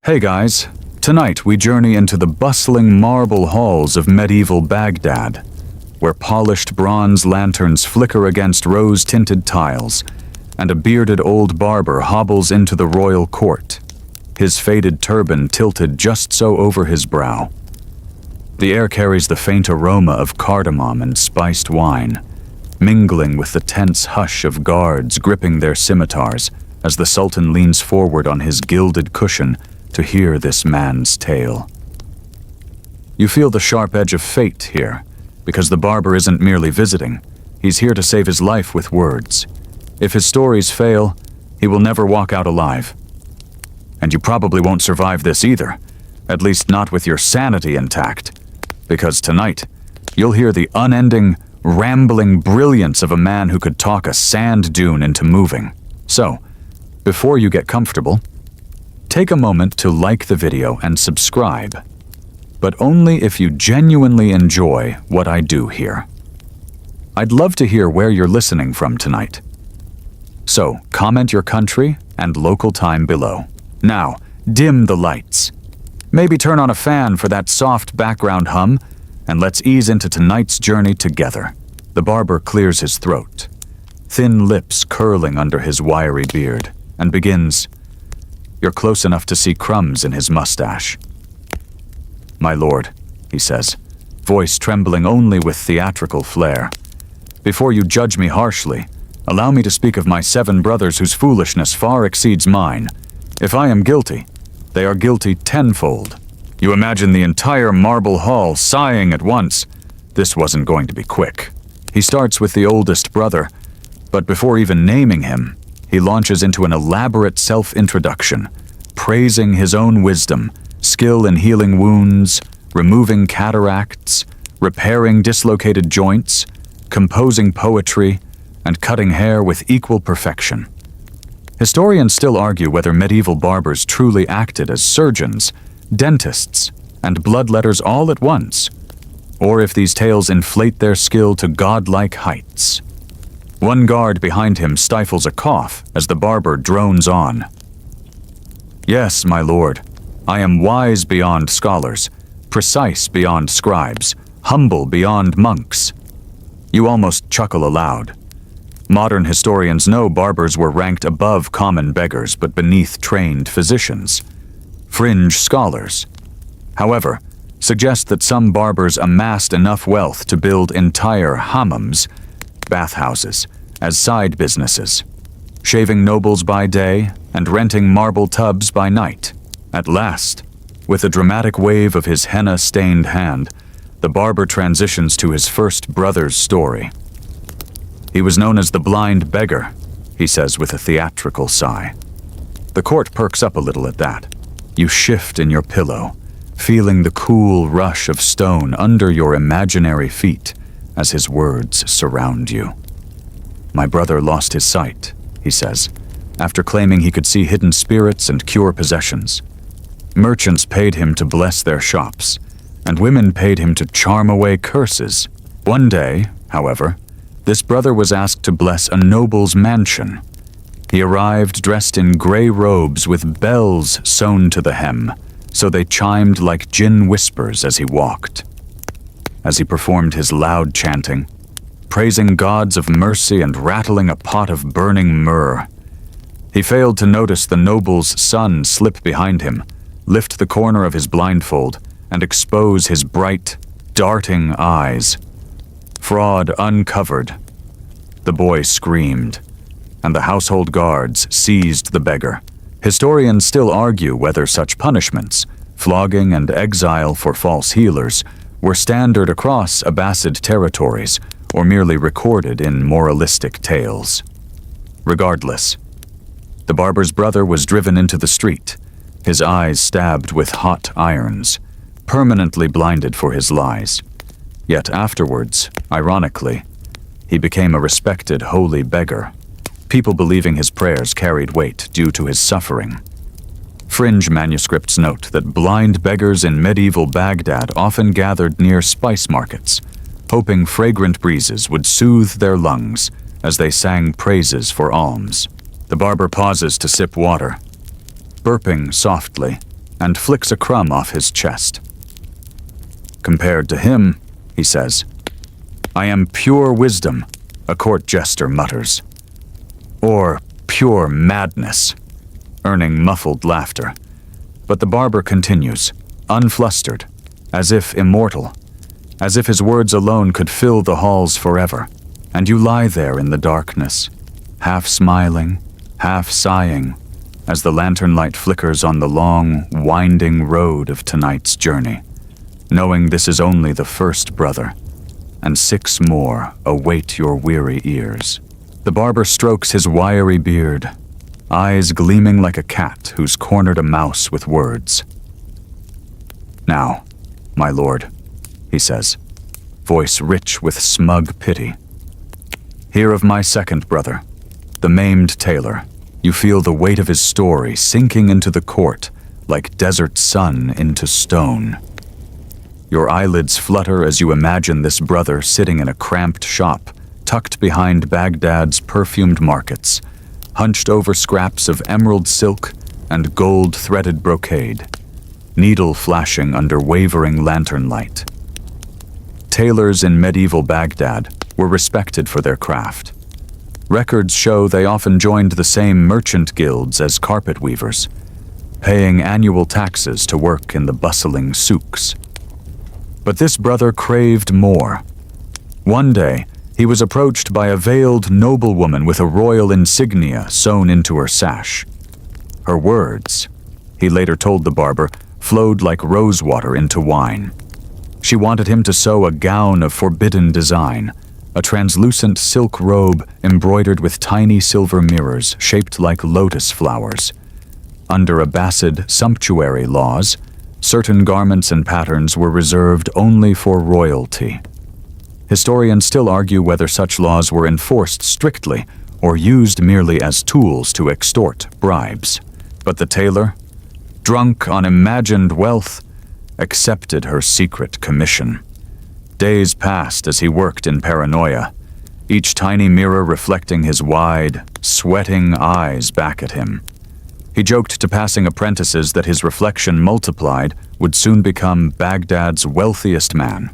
Hey guys, tonight we journey into the bustling marble halls of medieval Baghdad, where polished bronze lanterns flicker against rose-tinted tiles, and a bearded old barber hobbles into the royal court, his faded turban tilted just so over his brow. The air carries the faint aroma of cardamom and spiced wine, mingling with the tense hush of guards gripping their scimitars as the Sultan leans forward on his gilded cushion to hear this man's tale. You feel the sharp edge of fate here, because the barber isn't merely visiting. He's here to save his life with words. If his stories fail, he will never walk out alive. And you probably won't survive this either, at least not with your sanity intact, because tonight, you'll hear the unending, rambling brilliance of a man who could talk a sand dune into moving. So, before you get comfortable, take a moment to like the video and subscribe, but only if you genuinely enjoy what I do here. I'd love to hear where you're listening from tonight. So, comment your country and local time below. Now, dim the lights. Maybe turn on a fan for that soft background hum, and let's ease into tonight's journey together. The barber clears his throat, thin lips curling under his wiry beard, and begins. You're close enough to see crumbs in his mustache. My lord, he says, voice trembling only with theatrical flair. Before you judge me harshly, allow me to speak of my 7 brothers whose foolishness far exceeds mine. If I am guilty, they are guilty tenfold. You imagine the entire marble hall sighing at once. This wasn't going to be quick. He starts with the oldest brother, but before even naming him, he launches into an elaborate self-introduction, praising his own wisdom, skill in healing wounds, removing cataracts, repairing dislocated joints, composing poetry, and cutting hair with equal perfection. Historians still argue whether medieval barbers truly acted as surgeons, dentists, and bloodletters all at once, or if these tales inflate their skill to godlike heights. One guard behind him stifles a cough as the barber drones on. Yes, my lord, I am wise beyond scholars, precise beyond scribes, humble beyond monks. You almost chuckle aloud. Modern historians know barbers were ranked above common beggars but beneath trained physicians, fringe scholars. However, suggest that some barbers amassed enough wealth to build entire hammams, bathhouses, as side businesses, shaving nobles by day and renting marble tubs by night. At last, with a dramatic wave of his henna-stained hand, the barber transitions to his first brother's story. He was known as the blind beggar, he says with a theatrical sigh. The court perks up a little at that. You shift in your pillow, feeling the cool rush of stone under your imaginary feet as his words surround you. My brother lost his sight, he says, after claiming he could see hidden spirits and cure possessions. Merchants paid him to bless their shops, and women paid him to charm away curses. One day, however, this brother was asked to bless a noble's mansion. He arrived dressed in gray robes with bells sewn to the hem, so they chimed like djinn whispers as he walked. As he performed his loud chanting, praising gods of mercy and rattling a pot of burning myrrh, he failed to notice the noble's son slip behind him, lift the corner of his blindfold, and expose his bright, darting eyes. Fraud uncovered. The boy screamed, and the household guards seized the beggar. Historians still argue whether such punishments, flogging and exile for false healers, were standard across Abbasid territories or merely recorded in moralistic tales. Regardless, the barber's brother was driven into the street, his eyes stabbed with hot irons, permanently blinded for his lies. Yet afterwards, ironically, he became a respected holy beggar, people believing his prayers carried weight due to his suffering. Fringe manuscripts note that blind beggars in medieval Baghdad often gathered near spice markets, hoping fragrant breezes would soothe their lungs as they sang praises for alms. The barber pauses to sip water, burping softly, and flicks a crumb off his chest. Compared to him, he says, I am pure wisdom, a court jester mutters. Or pure madness, earning muffled laughter. But the barber continues, unflustered, as if immortal, as if his words alone could fill the halls forever. And you lie there in the darkness, half smiling, half sighing, as the lantern light flickers on the long, winding road of tonight's journey, knowing this is only the first brother, and 6 more await your weary ears. The barber strokes his wiry beard, eyes gleaming like a cat who's cornered a mouse with words. Now, my lord, he says, voice rich with smug pity. Hear of my second brother, the maimed tailor. You feel the weight of his story sinking into the court like desert sun into stone. Your eyelids flutter as you imagine this brother sitting in a cramped shop, tucked behind Baghdad's perfumed markets, hunched over scraps of emerald silk and gold-threaded brocade, needle flashing under wavering lantern light. Tailors in medieval Baghdad were respected for their craft. Records show they often joined the same merchant guilds as carpet weavers, paying annual taxes to work in the bustling souks. But this brother craved more. One day, he was approached by a veiled noblewoman with a royal insignia sewn into her sash. Her words, he later told the barber, flowed like rosewater into wine. She wanted him to sew a gown of forbidden design, a translucent silk robe embroidered with tiny silver mirrors shaped like lotus flowers. Under Abbasid sumptuary laws, certain garments and patterns were reserved only for royalty. Historians still argue whether such laws were enforced strictly or used merely as tools to extort bribes. But the tailor, drunk on imagined wealth, accepted her secret commission. Days passed as he worked in paranoia, each tiny mirror reflecting his wide, sweating eyes back at him. He joked to passing apprentices that his reflection multiplied would soon become Baghdad's wealthiest man.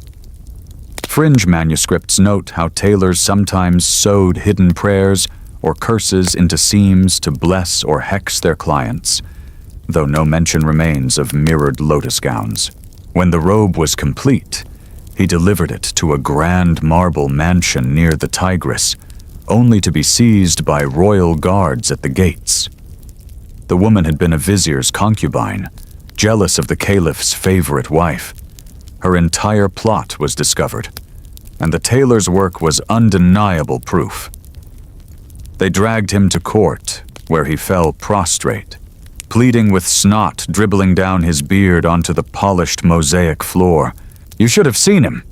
Fringe manuscripts note how tailors sometimes sewed hidden prayers or curses into seams to bless or hex their clients, though no mention remains of mirrored lotus gowns. When the robe was complete, he delivered it to a grand marble mansion near the Tigris, only to be seized by royal guards at the gates. The woman had been a vizier's concubine, jealous of the caliph's favorite wife. Her entire plot was discovered, and the tailor's work was undeniable proof. They dragged him to court, where he fell prostrate, pleading with snot dribbling down his beard onto the polished mosaic floor. You should have seen him.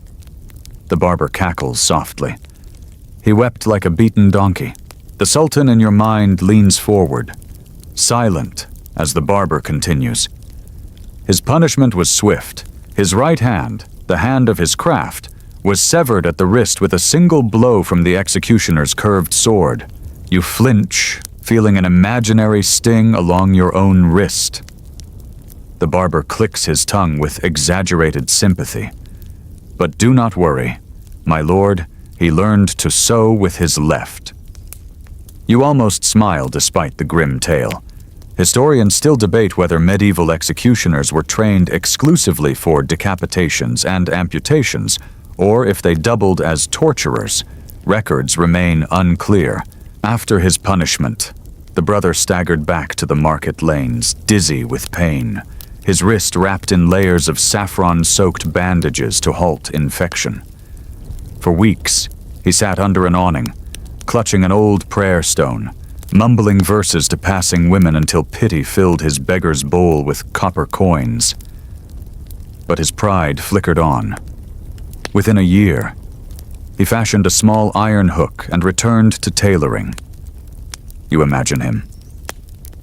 The barber cackles softly. He wept like a beaten donkey. The sultan in your mind leans forward, silent, as the barber continues. His punishment was swift. His right hand, the hand of his craft, was severed at the wrist with a single blow from the executioner's curved sword. You flinch, feeling an imaginary sting along your own wrist. The barber clicks his tongue with exaggerated sympathy. But do not worry, my lord, he learned to sew with his left. You almost smile despite the grim tale. Historians still debate whether medieval executioners were trained exclusively for decapitations and amputations, or if they doubled as torturers. Records remain unclear. After his punishment, the brother staggered back to the market lanes, dizzy with pain, his wrist wrapped in layers of saffron-soaked bandages to halt infection. For weeks, he sat under an awning, clutching an old prayer stone, mumbling verses to passing women until pity filled his beggar's bowl with copper coins. But his pride flickered on. Within a year, he fashioned a small iron hook and returned to tailoring. You imagine him.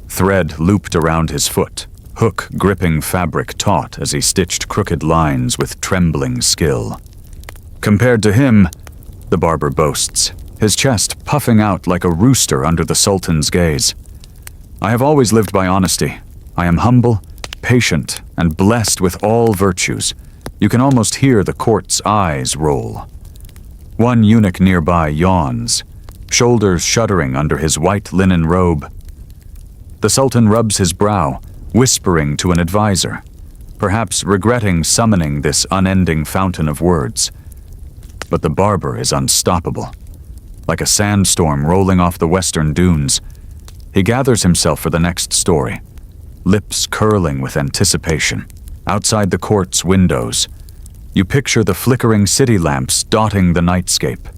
Thread looped around his foot, hook gripping fabric taut as he stitched crooked lines with trembling skill. Compared to him, the barber boasts, his chest puffing out like a rooster under the sultan's gaze. I have always lived by honesty. I am humble, patient, and blessed with all virtues. You can almost hear the court's eyes roll. One eunuch nearby yawns, shoulders shuddering under his white linen robe. The Sultan rubs his brow, whispering to an advisor, perhaps regretting summoning this unending fountain of words. But the barber is unstoppable. Like a sandstorm rolling off the western dunes, he gathers himself for the next story, lips curling with anticipation. Outside the court's windows, you picture the flickering city lamps dotting the nightscape,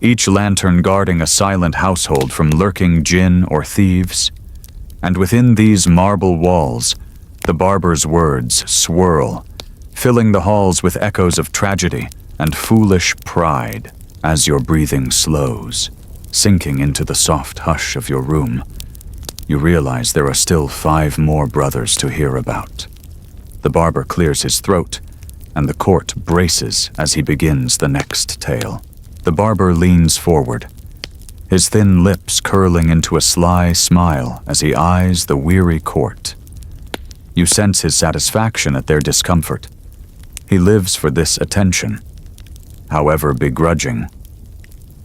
each lantern guarding a silent household from lurking jinn or thieves. And within these marble walls, the barber's words swirl, filling the halls with echoes of tragedy and foolish pride. As your breathing slows, sinking into the soft hush of your room, you realize there are still 5 more brothers to hear about. The barber clears his throat, and the court braces as he begins the next tale. The barber leans forward, his thin lips curling into a sly smile as he eyes the weary court. You sense his satisfaction at their discomfort. He lives for this attention, however begrudging.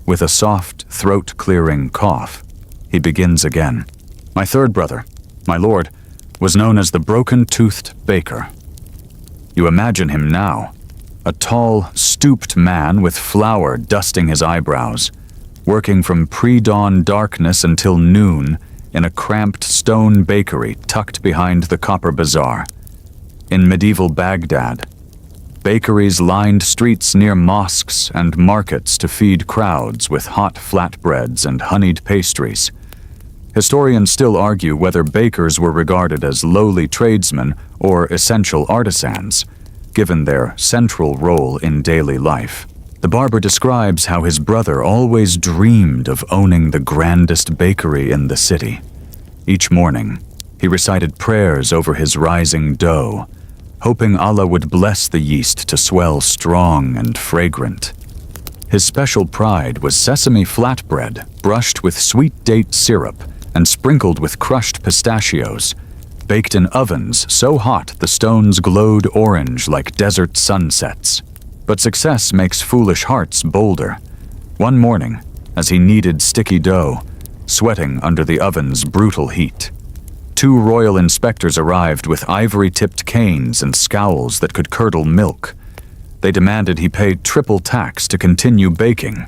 With a soft, throat-clearing cough, he begins again. My third brother, my lord, was known as the broken-toothed baker. You imagine him now, a tall, stooped man with flour dusting his eyebrows, working from pre-dawn darkness until noon in a cramped stone bakery tucked behind the copper bazaar. In medieval Baghdad, bakeries lined streets near mosques and markets to feed crowds with hot flatbreads and honeyed pastries. Historians still argue whether bakers were regarded as lowly tradesmen or essential artisans, given their central role in daily life. The barber describes how his brother always dreamed of owning the grandest bakery in the city. Each morning, he recited prayers over his rising dough, hoping Allah would bless the yeast to swell strong and fragrant. His special pride was sesame flatbread, brushed with sweet date syrup and sprinkled with crushed pistachios, baked in ovens so hot the stones glowed orange like desert sunsets. But success makes foolish hearts bolder. One morning, as he kneaded sticky dough, sweating under the oven's brutal heat, 2 royal inspectors arrived with ivory-tipped canes and scowls that could curdle milk. They demanded he pay triple tax to continue baking.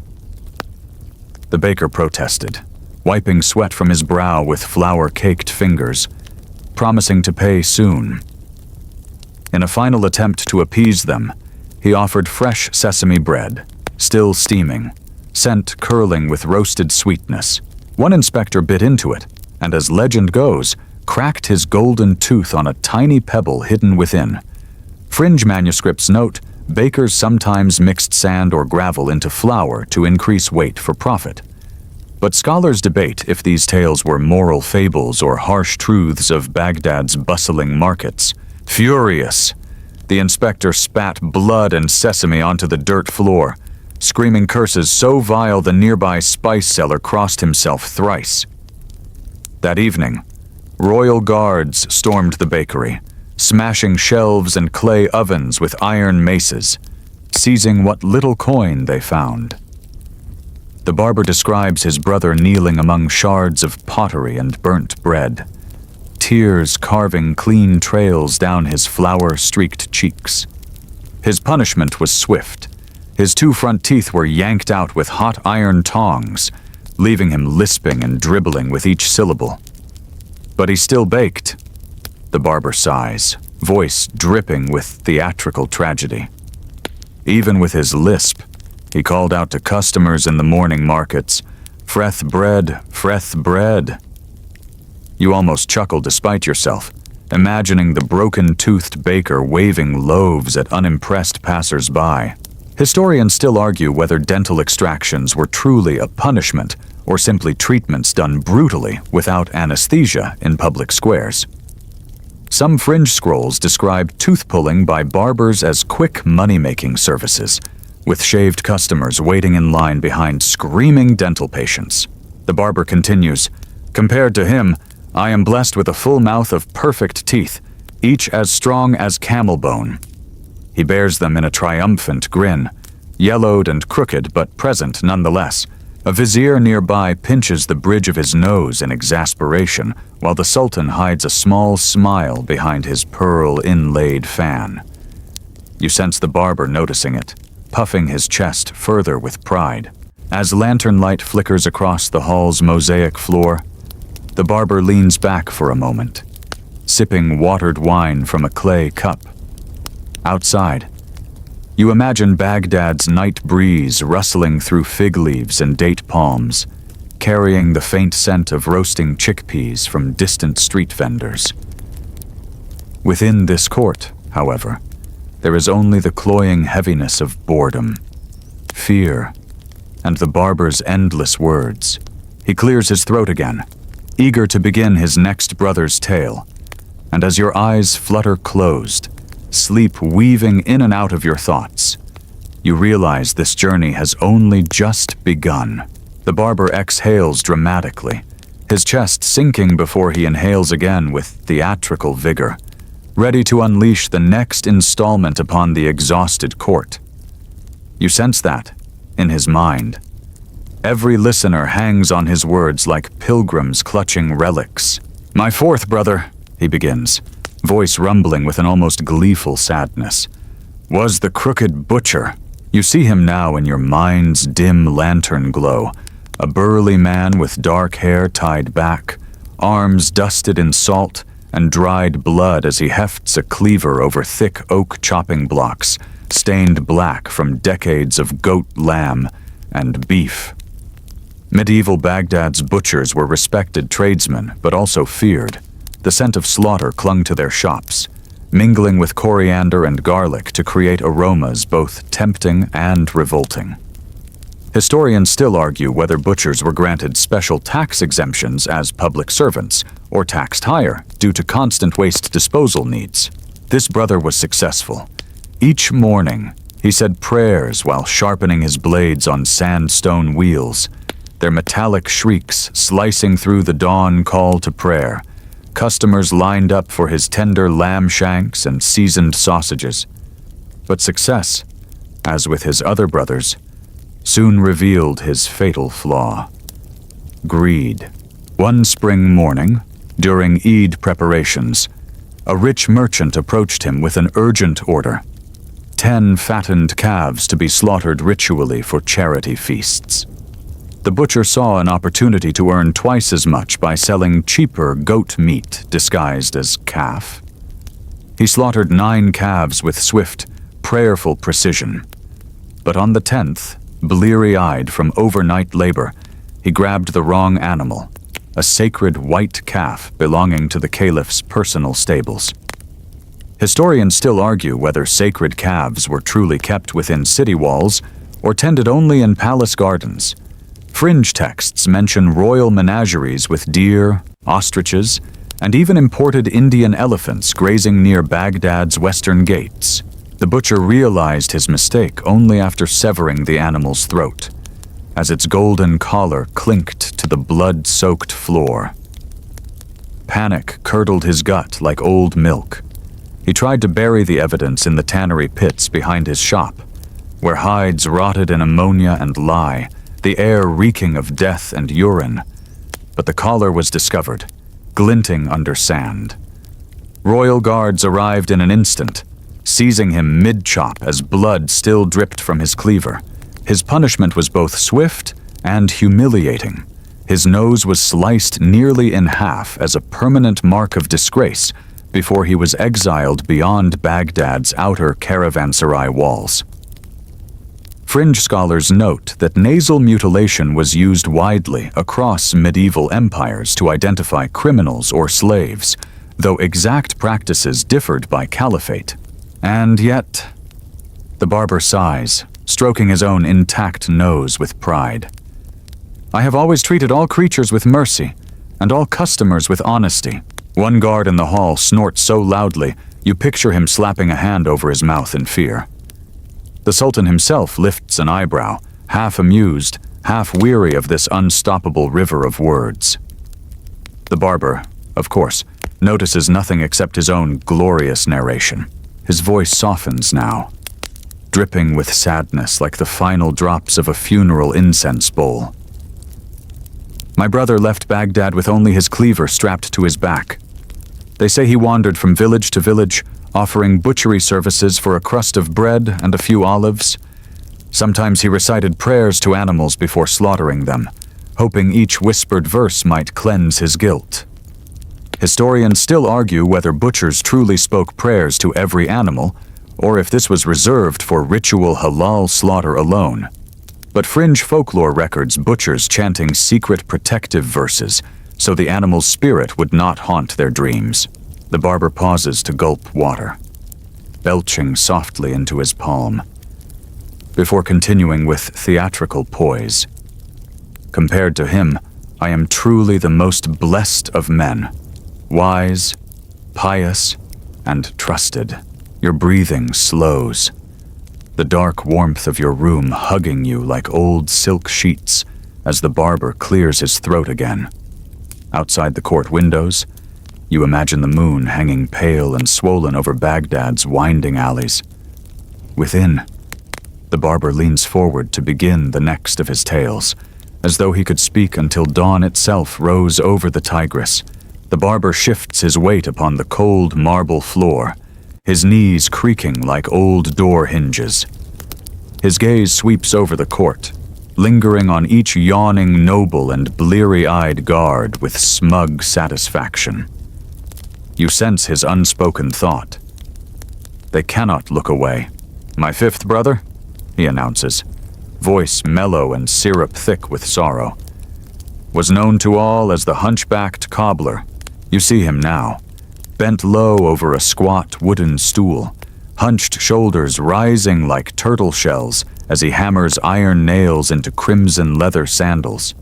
The baker protested, wiping sweat from his brow with flour-caked fingers, promising to pay soon. In a final attempt to appease them, he offered fresh sesame bread, still steaming, scent curling with roasted sweetness. One inspector bit into it, and as legend goes, cracked his golden tooth on a tiny pebble hidden within. Fringe manuscripts note bakers sometimes mixed sand or gravel into flour to increase weight for profit. But scholars debate if these tales were moral fables or harsh truths of Baghdad's bustling markets. Furious, the inspector spat blood and sesame onto the dirt floor, screaming curses so vile the nearby spice seller crossed himself thrice. That evening, royal guards stormed the bakery, smashing shelves and clay ovens with iron maces, seizing what little coin they found. The barber describes his brother kneeling among shards of pottery and burnt bread, tears carving clean trails down his flour-streaked cheeks. His punishment was swift. His 2 front teeth were yanked out with hot iron tongs, leaving him lisping and dribbling with each syllable. But he still baked. The barber sighs, voice dripping with theatrical tragedy. Even with his lisp, he called out to customers in the morning markets, "Freth bread, freth bread." You almost chuckle despite yourself, imagining the broken-toothed baker waving loaves at unimpressed passers-by. Historians still argue whether dental extractions were truly a punishment or simply treatments done brutally without anesthesia in public squares. Some fringe scrolls describe tooth-pulling by barbers as quick money-making services, with shaved customers waiting in line behind screaming dental patients. The barber continues, "Compared to him, I am blessed with a full mouth of perfect teeth, each as strong as camel bone. He bears them in a triumphant grin, yellowed and crooked but present nonetheless. A vizier nearby pinches the bridge of his nose in exasperation, while the Sultan hides a small smile behind his pearl-inlaid fan. You sense the barber noticing it, puffing his chest further with pride. As lantern light flickers across the hall's mosaic floor, the barber leans back for a moment, sipping watered wine from a clay cup. Outside, you imagine Baghdad's night breeze rustling through fig leaves and date palms, carrying the faint scent of roasting chickpeas from distant street vendors. Within this court, however, there is only the cloying heaviness of boredom, fear, and the barber's endless words. He clears his throat again, eager to begin his next brother's tale, and as your eyes flutter closed, sleep weaving in and out of your thoughts, you realize this journey has only just begun. The barber exhales dramatically, his chest sinking before he inhales again with theatrical vigor, ready to unleash the next installment upon the exhausted court. You sense that, in his mind. Every listener hangs on his words like pilgrims clutching relics. "My fourth brother," he begins, voice rumbling with an almost gleeful sadness, "was the crooked butcher." You see him now in your mind's dim lantern glow, a burly man with dark hair tied back, arms dusted in salt and dried blood as he hefts a cleaver over thick oak chopping blocks, stained black from decades of goat, lamb, and beef. Medieval Baghdad's butchers were respected tradesmen, but also feared. The scent of slaughter clung to their shops, mingling with coriander and garlic to create aromas both tempting and revolting. Historians still argue whether butchers were granted special tax exemptions as public servants, or taxed higher due to constant waste disposal needs. This brother was successful. Each morning, he said prayers while sharpening his blades on sandstone wheels, their metallic shrieks slicing through the dawn call to prayer. Customers lined up for his tender lamb shanks and seasoned sausages. But success, as with his other brothers, soon revealed his fatal flaw: greed. One spring morning, during Eid preparations, a rich merchant approached him with an urgent order: 10 fattened calves to be slaughtered ritually for charity feasts. The butcher saw an opportunity to earn twice as much by selling cheaper goat meat disguised as calf. He slaughtered 9 calves with swift, prayerful precision. But on the 10th, bleary-eyed from overnight labor, he grabbed the wrong animal, a sacred white calf belonging to the caliph's personal stables. Historians still argue whether sacred calves were truly kept within city walls or tended only in palace gardens. Fringe texts mention royal menageries with deer, ostriches, and even imported Indian elephants grazing near Baghdad's western gates. The butcher realized his mistake only after severing the animal's throat, as its golden collar clinked to the blood-soaked floor. Panic curdled his gut like old milk. He tried to bury the evidence in the tannery pits behind his shop, where hides rotted in ammonia and lye, the air reeking of death and urine. But the collar was discovered, glinting under sand. Royal guards arrived in an instant, seizing him mid-chop as blood still dripped from his cleaver. His punishment was both swift and humiliating. His nose was sliced nearly in half as a permanent mark of disgrace before he was exiled beyond Baghdad's outer caravanserai walls. Fringe scholars note that nasal mutilation was used widely across medieval empires to identify criminals or slaves, though exact practices differed by caliphate. And yet, the barber sighs, stroking his own intact nose with pride. "I have always treated all creatures with mercy, and all customers with honesty." One guard in the hall snorts so loudly, you picture him slapping a hand over his mouth in fear. The Sultan himself lifts an eyebrow, half amused, half weary of this unstoppable river of words. The barber, of course, notices nothing except his own glorious narration. His voice softens now, dripping with sadness like the final drops of a funeral incense bowl. My brother left Baghdad with only his cleaver strapped to his back. They say he wandered from village to village, offering butchery services for a crust of bread and a few olives. Sometimes he recited prayers to animals before slaughtering them, hoping each whispered verse might cleanse his guilt. Historians still argue whether butchers truly spoke prayers to every animal, or if this was reserved for ritual halal slaughter alone. But fringe folklore records butchers chanting secret protective verses so the animal's spirit would not haunt their dreams. The barber pauses to gulp water, belching softly into his palm, before continuing with theatrical poise. Compared to him, I am truly the most blessed of men, wise, pious, and trusted. Your breathing slows, the dark warmth of your room hugging you like old silk sheets as the barber clears his throat again. Outside the court windows, you imagine the moon hanging pale and swollen over Baghdad's winding alleys. Within, the barber leans forward to begin the next of his tales, as though he could speak until dawn itself rose over the Tigris. The barber shifts his weight upon the cold marble floor, his knees creaking like old door hinges. His gaze sweeps over the court, lingering on each yawning noble and bleary-eyed guard with smug satisfaction. You sense his unspoken thought. They cannot look away. "My fifth brother," he announces, voice mellow and syrup-thick with sorrow, "was known to all as the hunchbacked cobbler. You see him now, bent low over a squat wooden stool, hunched shoulders rising like turtle shells as he hammers iron nails into crimson leather sandals.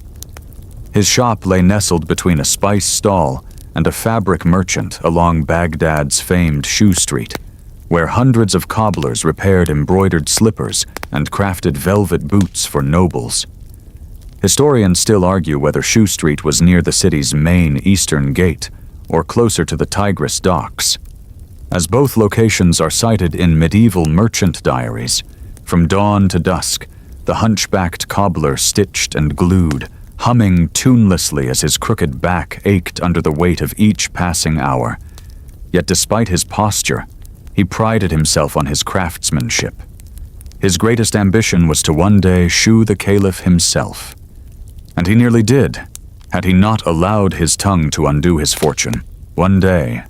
His shop lay nestled between a spice stall and a fabric merchant along Baghdad's famed shoe street, where hundreds of cobblers repaired embroidered slippers and crafted velvet boots for nobles. Historians still argue whether Shoe Street was near the city's main eastern gate or closer to the Tigris docks, as both locations are cited in medieval merchant diaries. From dawn to dusk, the hunchbacked cobbler stitched and glued, humming tunelessly as his crooked back ached under the weight of each passing hour. Yet despite his posture, he prided himself on his craftsmanship. His greatest ambition was to one day shoe the caliph himself. And he nearly did, had he not allowed his tongue to undo his fortune. One day,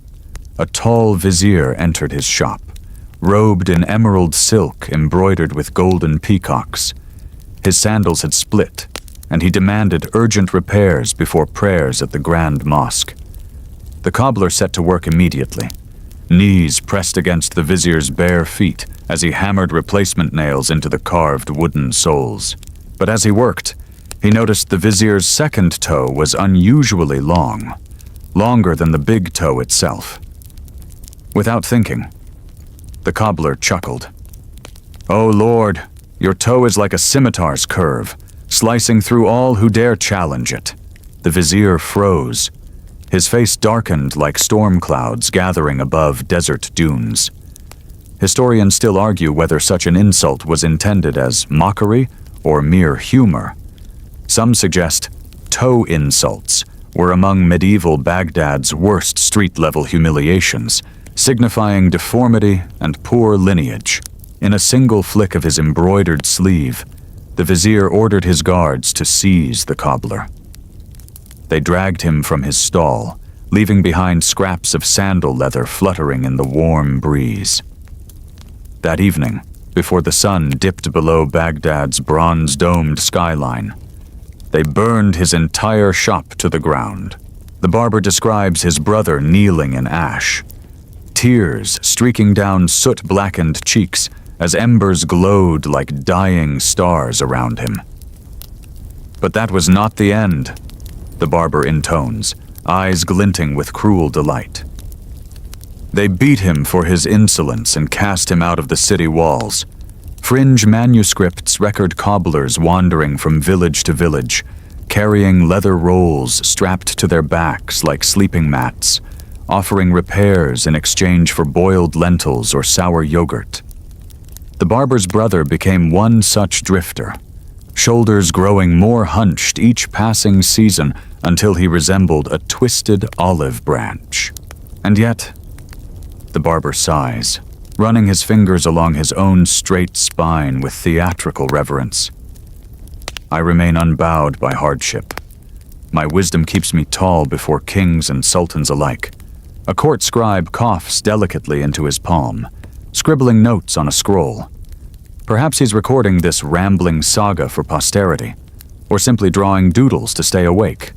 a tall vizier entered his shop, robed in emerald silk embroidered with golden peacocks. His sandals had split, and he demanded urgent repairs before prayers at the Grand Mosque. The cobbler set to work immediately, knees pressed against the vizier's bare feet as he hammered replacement nails into the carved wooden soles. But as he worked, he noticed the vizier's second toe was unusually long, longer than the big toe itself. Without thinking, the cobbler chuckled. "Oh Lord, your toe is like a scimitar's curve, slicing through all who dare challenge it." The vizier froze, his face darkened like storm clouds gathering above desert dunes. Historians still argue whether such an insult was intended as mockery or mere humor. Some suggest toe insults were among medieval Baghdad's worst street-level humiliations, signifying deformity and poor lineage. In a single flick of his embroidered sleeve, the vizier ordered his guards to seize the cobbler. They dragged him from his stall, leaving behind scraps of sandal leather fluttering in the warm breeze. That evening, before the sun dipped below Baghdad's bronze-domed skyline, they burned his entire shop to the ground. The barber describes his brother kneeling in ash, tears streaking down soot-blackened cheeks as embers glowed like dying stars around him. But that was not the end, the barber intones, eyes glinting with cruel delight. They beat him for his insolence and cast him out of the city walls. Fringe manuscripts record cobblers wandering from village to village, carrying leather rolls strapped to their backs like sleeping mats, offering repairs in exchange for boiled lentils or sour yogurt. The barber's brother became one such drifter, shoulders growing more hunched each passing season until he resembled a twisted olive branch. And yet, the barber sighs, running his fingers along his own straight spine with theatrical reverence. I remain unbowed by hardship. My wisdom keeps me tall before kings and sultans alike. A court scribe coughs delicately into his palm, scribbling notes on a scroll. Perhaps he's recording this rambling saga for posterity, or simply drawing doodles to stay awake.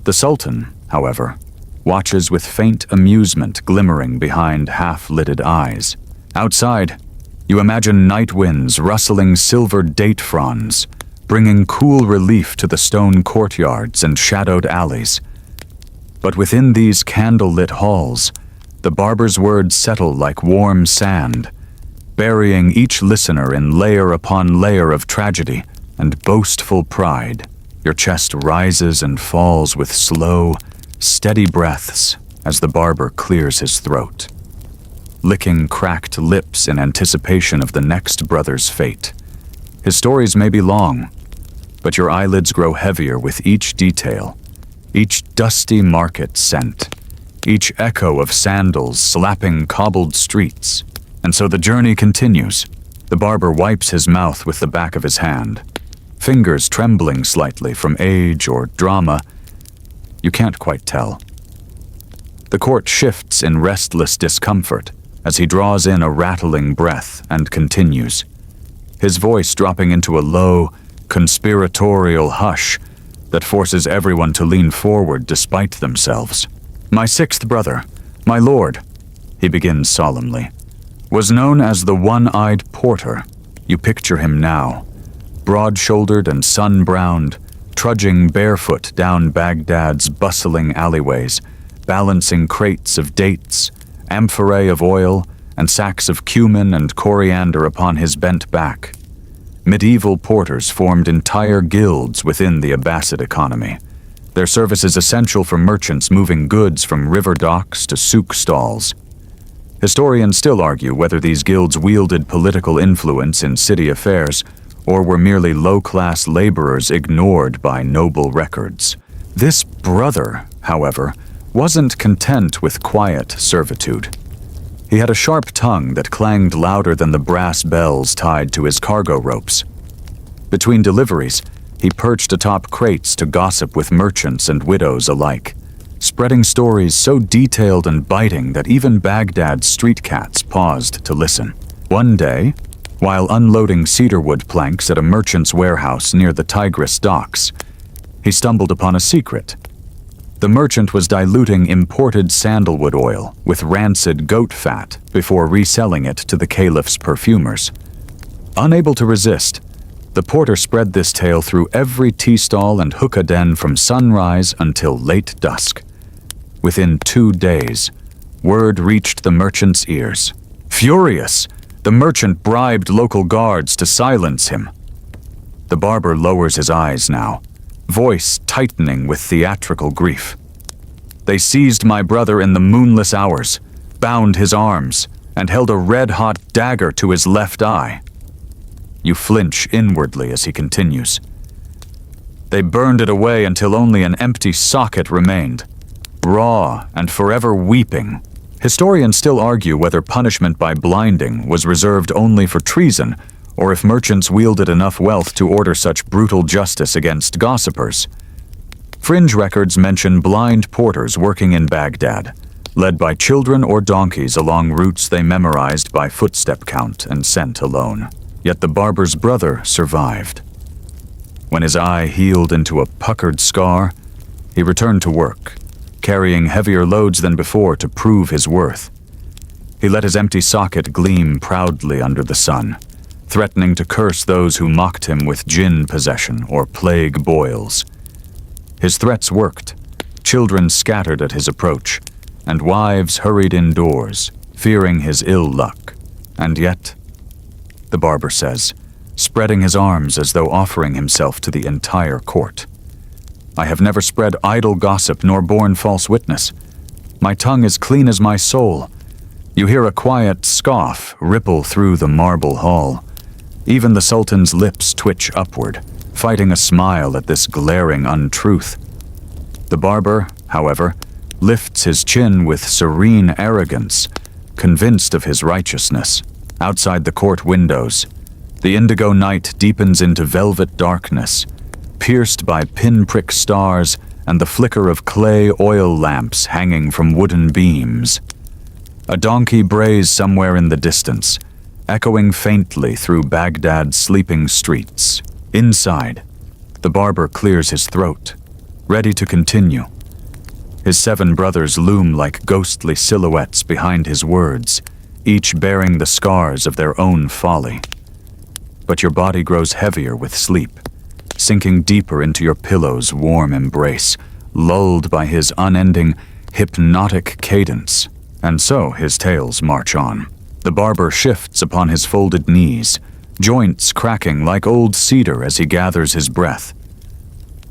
The sultan, however, watches with faint amusement glimmering behind half-lidded eyes. Outside, you imagine night winds rustling silver date fronds, bringing cool relief to the stone courtyards and shadowed alleys. But within these candle-lit halls, the barber's words settle like warm sand, burying each listener in layer upon layer of tragedy and boastful pride. Your chest rises and falls with slow, steady breaths as the barber clears his throat, licking cracked lips in anticipation of the next brother's fate. His stories may be long, but your eyelids grow heavier with each detail, each dusty market scent, each echo of sandals slapping cobbled streets. And so the journey continues. The barber wipes his mouth with the back of his hand, fingers trembling slightly from age or drama. You can't quite tell. The court shifts in restless discomfort as he draws in a rattling breath and continues, his voice dropping into a low, conspiratorial hush that forces everyone to lean forward despite themselves. My sixth brother, my lord, he begins solemnly, was known as the one-eyed porter. You picture him now, broad-shouldered and sun-browned, trudging barefoot down Baghdad's bustling alleyways, balancing crates of dates, amphorae of oil, and sacks of cumin and coriander upon his bent back. Medieval porters formed entire guilds within the Abbasid economy, their services essential for merchants moving goods from river docks to souk stalls. Historians still argue whether these guilds wielded political influence in city affairs or were merely low-class laborers ignored by noble records. This brother, however, wasn't content with quiet servitude. He had a sharp tongue that clanged louder than the brass bells tied to his cargo ropes. Between deliveries, he perched atop crates to gossip with merchants and widows alike, spreading stories so detailed and biting that even Baghdad's street cats paused to listen. One day, while unloading cedarwood planks at a merchant's warehouse near the Tigris docks, he stumbled upon a secret. The merchant was diluting imported sandalwood oil with rancid goat fat before reselling it to the caliph's perfumers. Unable to resist, the porter spread this tale through every tea stall and hookah den from sunrise until late dusk. Within 2 days, word reached the merchant's ears. Furious, the merchant bribed local guards to silence him. The barber lowers his eyes now, voice tightening with theatrical grief. They seized my brother in the moonless hours, bound his arms, and held a red-hot dagger to his left eye. You flinch inwardly as he continues. They burned it away until only an empty socket remained, raw and forever weeping. Historians still argue whether punishment by blinding was reserved only for treason, or if merchants wielded enough wealth to order such brutal justice against gossipers. Fringe records mention blind porters working in Baghdad, led by children or donkeys along routes they memorized by footstep count and scent alone. Yet the barber's brother survived. When his eye healed into a puckered scar, he returned to work, carrying heavier loads than before to prove his worth. He let his empty socket gleam proudly under the sun, threatening to curse those who mocked him with jinn possession or plague boils. His threats worked. Children scattered at his approach, and wives hurried indoors, fearing his ill luck. And yet, the barber says, spreading his arms as though offering himself to the entire court, I have never spread idle gossip nor borne false witness. My tongue is clean as my soul. You hear a quiet scoff ripple through the marble hall. Even the Sultan's lips twitch upward, fighting a smile at this glaring untruth. The barber, however, lifts his chin with serene arrogance, convinced of his righteousness. Outside the court windows, the indigo night deepens into velvet darkness, pierced by pinprick stars and the flicker of clay oil lamps hanging from wooden beams. A donkey brays somewhere in the distance, echoing faintly through Baghdad's sleeping streets. Inside, the barber clears his throat, ready to continue. His 7 brothers loom like ghostly silhouettes behind his words, each bearing the scars of their own folly. But your body grows heavier with sleep, sinking deeper into your pillow's warm embrace, lulled by his unending, hypnotic cadence. And so his tales march on. The barber shifts upon his folded knees, joints cracking like old cedar as he gathers his breath.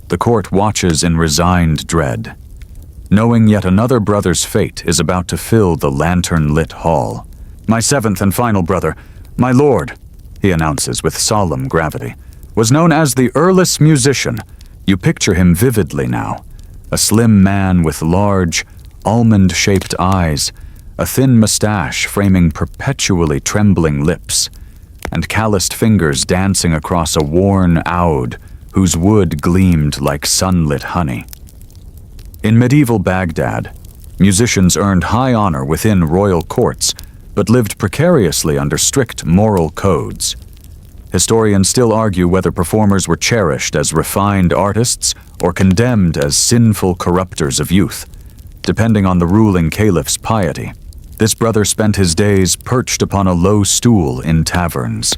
The court watches in resigned dread, knowing yet another brother's fate is about to fill the lantern-lit hall. My 7th and final brother, my lord, he announces with solemn gravity, was known as the Earless Musician. You picture him vividly now, a slim man with large, almond-shaped eyes, a thin mustache framing perpetually trembling lips, and calloused fingers dancing across a worn oud whose wood gleamed like sunlit honey. In medieval Baghdad, musicians earned high honor within royal courts, but lived precariously under strict moral codes. Historians still argue whether performers were cherished as refined artists or condemned as sinful corrupters of youth, depending on the ruling caliph's piety. This brother spent his days perched upon a low stool in taverns,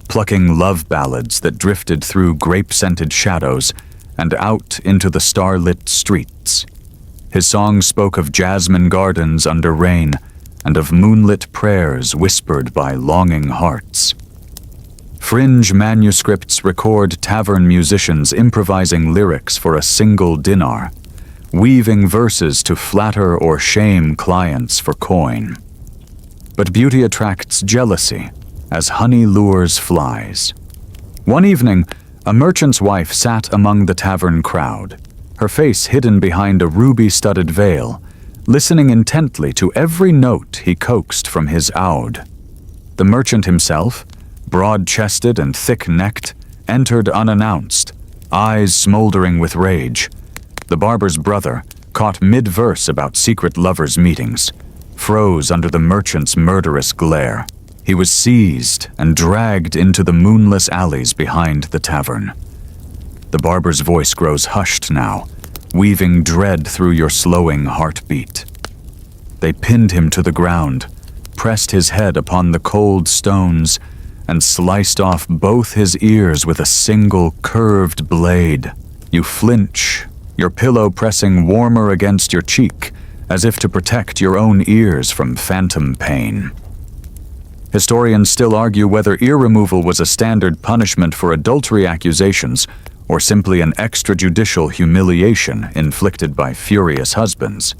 plucking love ballads that drifted through grape-scented shadows and out into the starlit streets. His songs spoke of jasmine gardens under rain and of moonlit prayers whispered by longing hearts. Fringe manuscripts record tavern musicians improvising lyrics for a single dinar, weaving verses to flatter or shame clients for coin. But beauty attracts jealousy, as honey lures flies. One evening, a merchant's wife sat among the tavern crowd, her face hidden behind a ruby-studded veil, listening intently to every note he coaxed from his oud. The merchant himself, broad-chested and thick-necked, entered unannounced, eyes smoldering with rage. The barber's brother, caught mid-verse about secret lovers' meetings, froze under the merchant's murderous glare. He was seized and dragged into the moonless alleys behind the tavern. The barber's voice grows hushed now, weaving dread through your slowing heartbeat. They pinned him to the ground, pressed his head upon the cold stones, and sliced off both his ears with a single curved blade. You flinch, your pillow pressing warmer against your cheek, as if to protect your own ears from phantom pain. Historians still argue whether ear removal was a standard punishment for adultery accusations or simply an extrajudicial humiliation inflicted by furious husbands.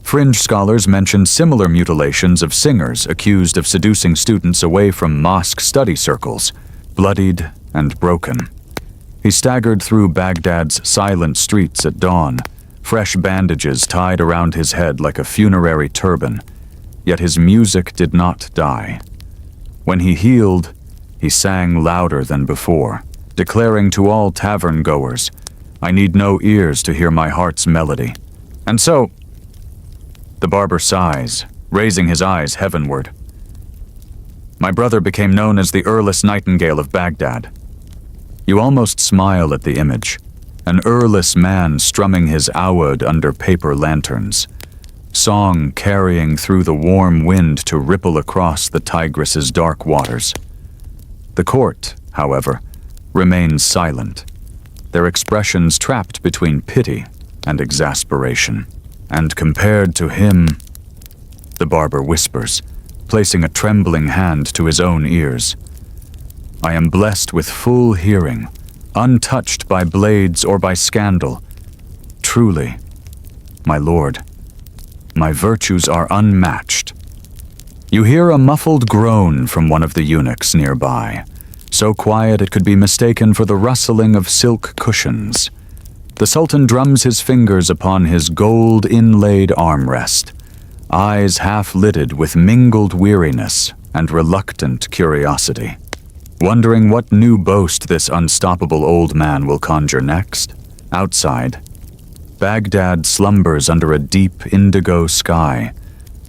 Fringe scholars mention similar mutilations of singers accused of seducing students away from mosque study circles, bloodied and broken. He staggered through Baghdad's silent streets at dawn, fresh bandages tied around his head like a funerary turban, yet his music did not die. When he healed, he sang louder than before, declaring to all tavern-goers, "I need no ears to hear my heart's melody." And so, the barber sighs, raising his eyes heavenward. My brother became known as the Earless Nightingale of Baghdad. You almost smile at the image, an earless man strumming his oud under paper lanterns, song carrying through the warm wind to ripple across the Tigris's dark waters. The court, however, remains silent, their expressions trapped between pity and exasperation. And compared to him, the barber whispers, placing a trembling hand to his own ears, I am blessed with full hearing, untouched by blades or by scandal. Truly, my lord, my virtues are unmatched." You hear a muffled groan from one of the eunuchs nearby, so quiet it could be mistaken for the rustling of silk cushions. The Sultan drums his fingers upon his gold-inlaid armrest, eyes half-lidded with mingled weariness and reluctant curiosity, wondering what new boast this unstoppable old man will conjure next. Outside, Baghdad slumbers under a deep indigo sky,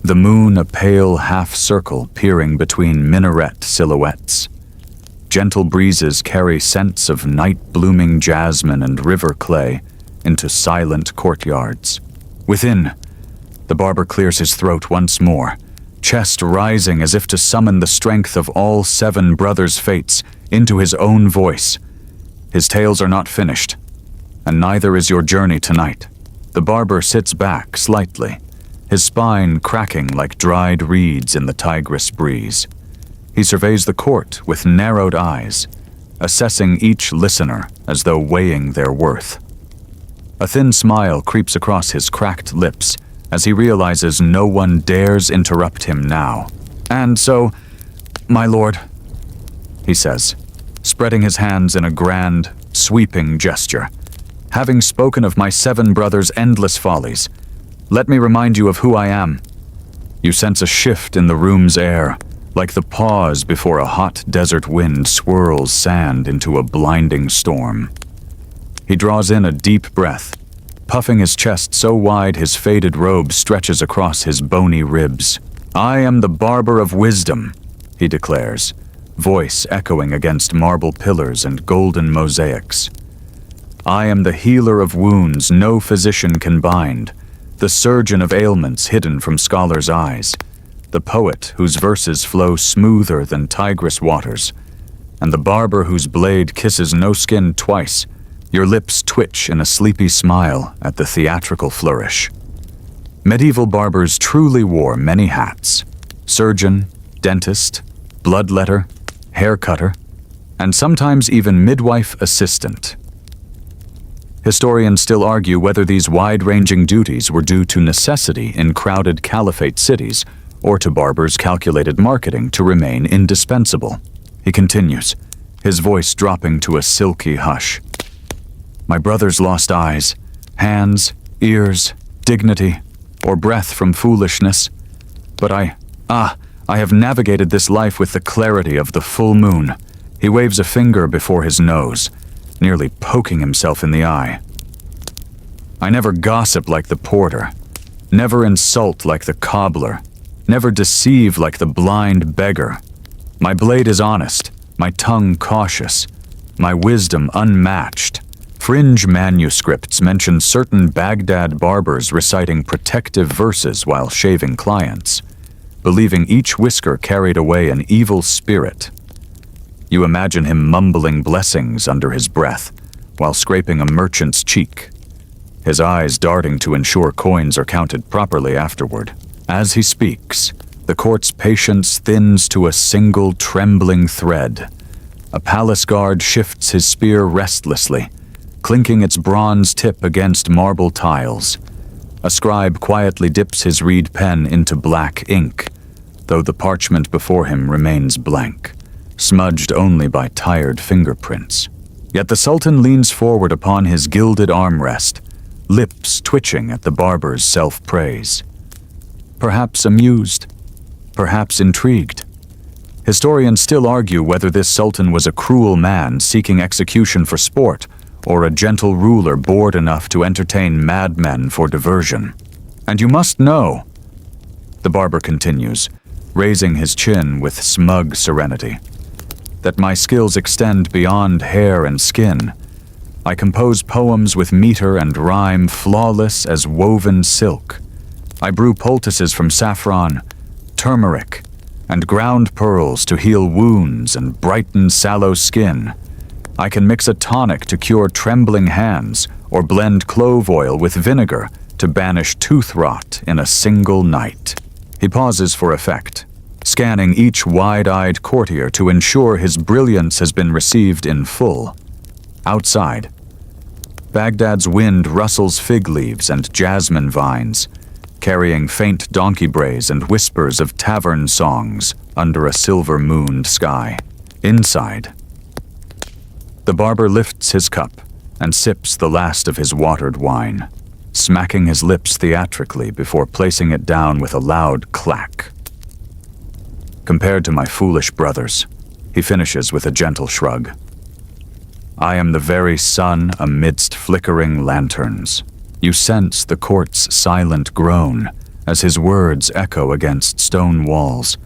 the moon a pale half-circle peering between minaret silhouettes. Gentle breezes carry scents of night-blooming jasmine and river clay into silent courtyards. Within, the barber clears his throat once more, chest rising as if to summon the strength of all 7 brothers' fates into his own voice. His tales are not finished, and neither is your journey tonight. The barber sits back slightly, his spine cracking like dried reeds in the Tigris breeze. He surveys the court with narrowed eyes, assessing each listener as though weighing their worth. A thin smile creeps across his cracked lips as he realizes no one dares interrupt him now. "And so, my lord," he says, spreading his hands in a grand, sweeping gesture, "having spoken of my 7 brothers' endless follies, let me remind you of who I am." You sense a shift in the room's air, like the pause before a hot desert wind swirls sand into a blinding storm. He draws in a deep breath, puffing his chest so wide his faded robe stretches across his bony ribs. "I am the Barber of Wisdom," he declares, voice echoing against marble pillars and golden mosaics. "I am the healer of wounds no physician can bind, the surgeon of ailments hidden from scholars' eyes, the poet whose verses flow smoother than Tigris waters, and the barber whose blade kisses no skin twice, your lips twitch in a sleepy smile at the theatrical flourish." Medieval barbers truly wore many hats: surgeon, dentist, bloodletter, hair cutter, and sometimes even midwife assistant. Historians still argue whether these wide-ranging duties were due to necessity in crowded caliphate cities or to barbers' calculated marketing to remain indispensable. He continues, his voice dropping to a silky hush. "My brothers lost eyes, hands, ears, dignity, or breath from foolishness, but I have navigated this life with the clarity of the full moon." He waves a finger before his nose, nearly poking himself in the eye. "I never gossip like the porter, never insult like the cobbler, never deceive like the blind beggar. My blade is honest, my tongue cautious, my wisdom unmatched." Fringe manuscripts mention certain Baghdad barbers reciting protective verses while shaving clients, believing each whisker carried away an evil spirit. You imagine him mumbling blessings under his breath while scraping a merchant's cheek, his eyes darting to ensure coins are counted properly afterward. As he speaks, the court's patience thins to a single trembling thread. A palace guard shifts his spear restlessly, clinking its bronze tip against marble tiles. A scribe quietly dips his reed pen into black ink, though the parchment before him remains blank, smudged only by tired fingerprints. Yet the Sultan leans forward upon his gilded armrest, lips twitching at the barber's self-praise. Perhaps amused, perhaps intrigued. Historians still argue whether this Sultan was a cruel man seeking execution for sport, or a gentle ruler bored enough to entertain madmen for diversion. "And you must know," the barber continues, raising his chin with smug serenity, "that my skills extend beyond hair and skin. I compose poems with meter and rhyme flawless as woven silk. I brew poultices from saffron, turmeric, and ground pearls to heal wounds and brighten sallow skin. I can mix a tonic to cure trembling hands, or blend clove oil with vinegar to banish tooth rot in a single night." He pauses for effect, scanning each wide-eyed courtier to ensure his brilliance has been received in full. Outside, Baghdad's wind rustles fig leaves and jasmine vines, carrying faint donkey brays and whispers of tavern songs under a silver-mooned sky. Inside, the barber lifts his cup and sips the last of his watered wine, smacking his lips theatrically before placing it down with a loud clack. Compared to my foolish brothers, he finishes with a gentle shrug. I am the very sun amidst flickering lanterns. You sense the court's silent groan as his words echo against stone walls,